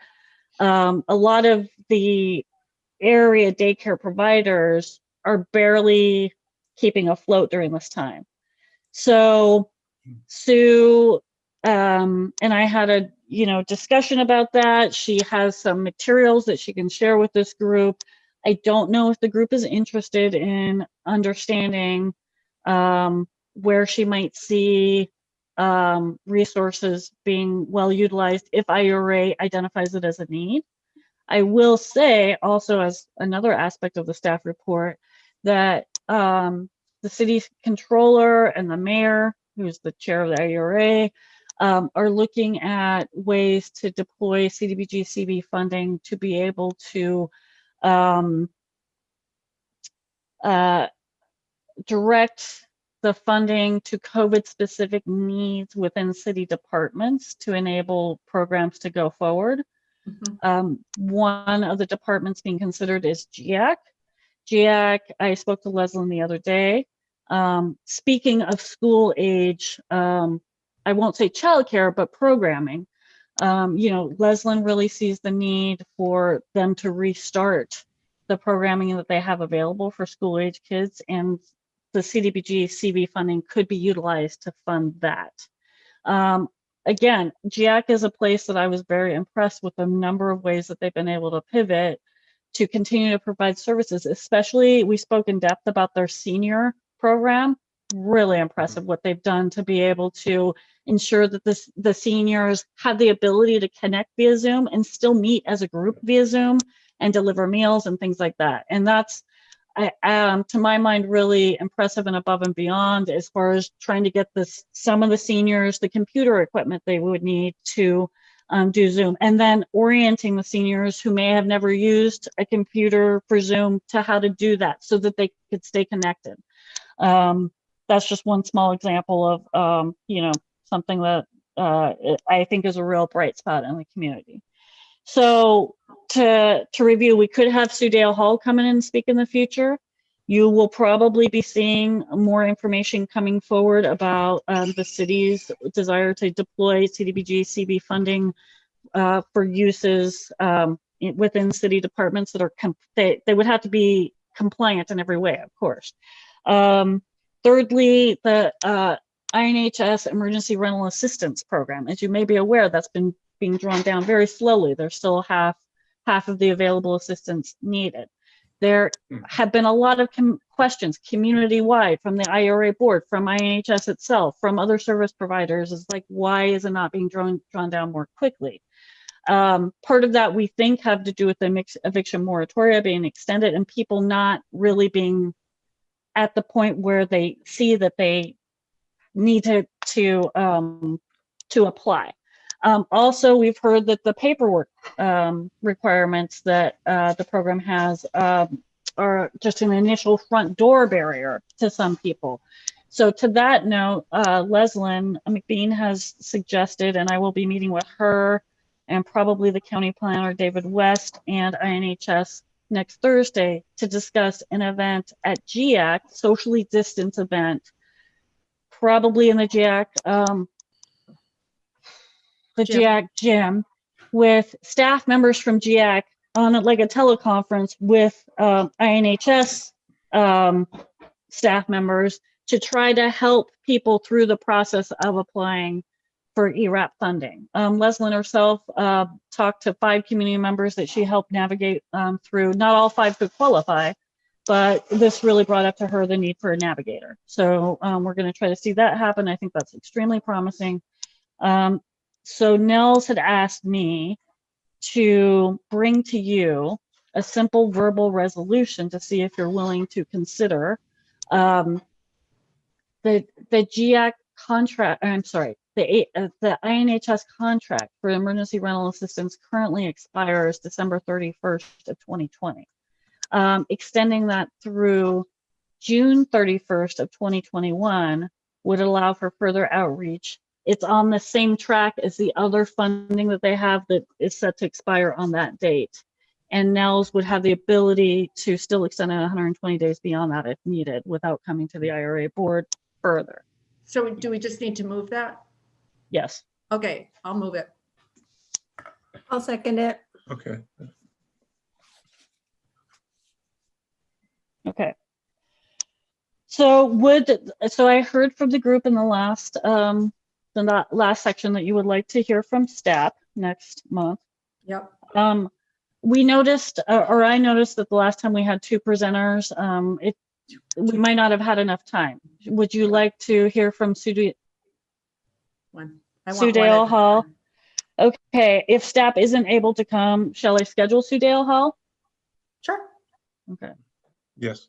a lot of the area daycare providers are barely keeping afloat during this time. So Sue and I had a discussion about that. She has some materials that she can share with this group. I don't know if the group is interested in understanding where she might see resources being well utilized if IURA identifies it as a need. I will say also, as another aspect of the staff report, that the city controller and the mayor, who's the chair of the IURA, are looking at ways to deploy CDBG-CB funding to be able to direct the funding to COVID-specific needs within city departments to enable programs to go forward. One of the departments being considered is GIAC. GIAC, I spoke to Leslyn the other day. Speaking of school age, I won't say childcare, but programming. Leslin really sees the need for them to restart the programming that they have available for school age kids, and the CDBG CV funding could be utilized to fund that. Again, GIAC is a place that I was very impressed with the number of ways that they've been able to pivot to continue to provide services, especially we spoke in depth about their senior program. Really impressive what they've done to be able to ensure that the seniors have the ability to connect via Zoom and still meet as a group via Zoom and deliver meals and things like that. And that's, to my mind, really impressive and above and beyond as far as trying to get some of the seniors the computer equipment they would need to do Zoom, and then orienting the seniors who may have never used a computer for Zoom to how to do that so that they could stay connected. That's just one small example of something that I think is a real bright spot in the community. So to review, we could have Sue Dale Hall come in and speak in the future. You will probably be seeing more information coming forward about the city's desire to deploy CDBG CV funding for uses within city departments that are they would have to be compliant in every way, of course. Thirdly, the INHS Emergency Rental Assistance Program. As you may be aware, that's been being drawn down very slowly. There's still half of the available assistance needed. There have been a lot of questions community-wide from the IURA board, from INHS itself, from other service providers. It's like, why is it not being drawn down more quickly? Part of that we think have to do with the eviction moratoria being extended and people not really being at the point where they see that they need to apply. Also, we've heard that the paperwork requirements that the program has are just an initial front door barrier to some people. So to that note, Leslin McBean has suggested, and I will be meeting with her and probably the county planner, David West, and INHS next Thursday to discuss an event at GIAC, socially distanced event, probably in the GIAC, GIAC gym, with staff members from GIAC on like a teleconference with INHS staff members to try to help people through the process of applying for ERAP funding. Leslin herself talked to 5 community members that she helped navigate through. Not all 5 could qualify, but this really brought up to her the need for a navigator. So we're going to try to see that happen. I think that's extremely promising. So Nels had asked me to bring to you a simple verbal resolution to see if you're willing to consider the GIAC contract. I'm sorry, the INHS contract for emergency rental assistance currently expires December 31st of 2020. Extending that through June 31st of 2021 would allow for further outreach. It's on the same track as the other funding that they have that is set to expire on that date. And NELS would have the ability to still extend it 120 days beyond that if needed without coming to the IRA board further. So do we just need to move that? Yes. Okay, I'll move it. I'll second it. Okay. Okay. So I heard from the group in the last section that you would like to hear from STAP next month. Yep. We noticed, or I noticed that the last time we had 2 presenters, we might not have had enough time. Would you like to hear from Sue Dale Hall? Okay, if STAP isn't able to come, shall I schedule Sue Dale Hall? Sure. Okay. Yes.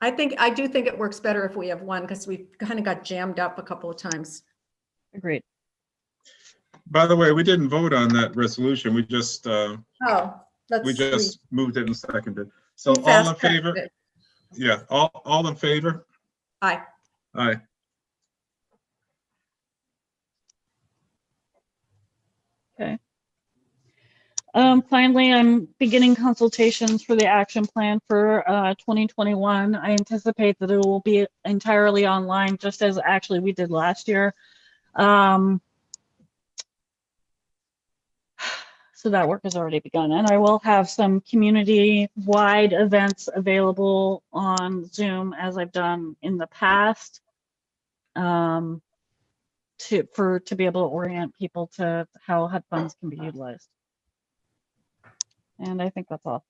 I do think it works better if we have one because we kind of got jammed up a couple of times. Agreed. By the way, we didn't vote on that resolution. We just Let's moved it and seconded. So we all in fast-tracked favor? it. Yeah, all in favor? Aye. Aye. Okay. Finally, I'm beginning consultations for the action plan for 2021. I anticipate that it will be entirely online, just as actually we did last year. So that work has already begun, and I will have some community-wide events available on Zoom as I've done in the past, to be able to orient people to how HUD funds can be utilized. And I think that's all.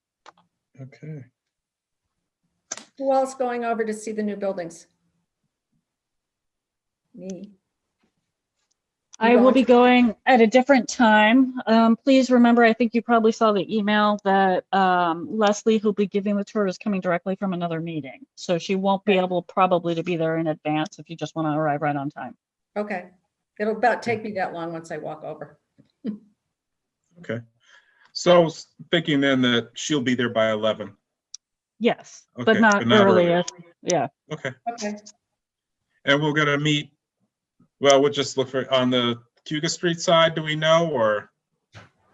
Okay. Who else going over to see the new buildings? Me. I will be going at a different time. Please remember, I think you probably saw the email that Leslie, who'll be giving the tour, is coming directly from another meeting. So she won't be able probably to be there in advance if you just want to arrive right on time. Okay. It'll about take me that long once I walk over. Okay. So I was thinking then that she'll be there by 11. Yes, Okay, but not early. early. Yeah. Okay. Okay. And we're gonna meet, well, we'll just look for on the Cuga Street side, do we know, or?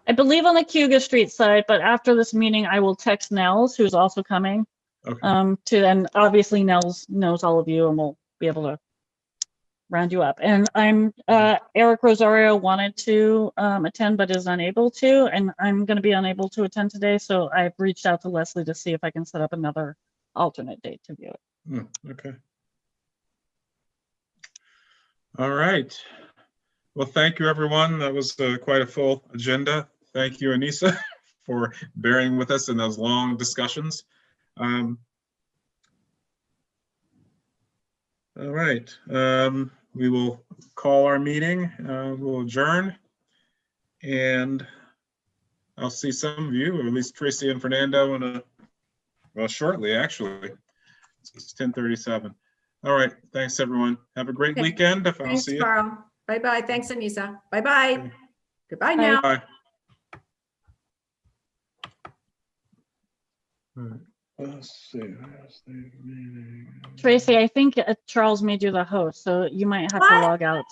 I believe on the Cuga Street side, but after this meeting, I will text Nels, who's also coming, Okay. and obviously Nels knows all of you and will be able to round you up. And Eric Rosario wanted to attend, but is unable to, and I'm going to be unable to attend today. So I've reached out to Leslie to see if I can set up another alternate date to view it. Okay. All right. Well, thank you, everyone. That was quite a full agenda. Thank you, Anissa, for bearing with us in those long discussions. All right. We will call our meeting. We'll adjourn. And I'll see some of you, or at least Tracy and Fernando, well, shortly, actually. It's 10:37. All right. Thanks, everyone. Have a great weekend. If I'll Thanks, see you. Carl. Bye-bye. Thanks, Anissa. Bye-bye. Okay. Goodbye Bye. now. Bye. All right. Let's see. Where's the meeting? Tracy, I think Charles made you the host, so you might have to What? log out.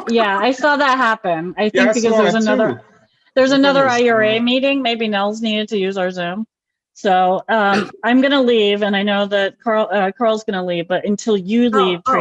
Yeah, I saw that happen. I think Yeah, I because saw there's that another. too. There's I thought another it was IURA wrong. meeting. Maybe Nels needed to use our Zoom. So I'm going to leave, and I know that Carl's going to leave, but until you leave, Oh, Tracy.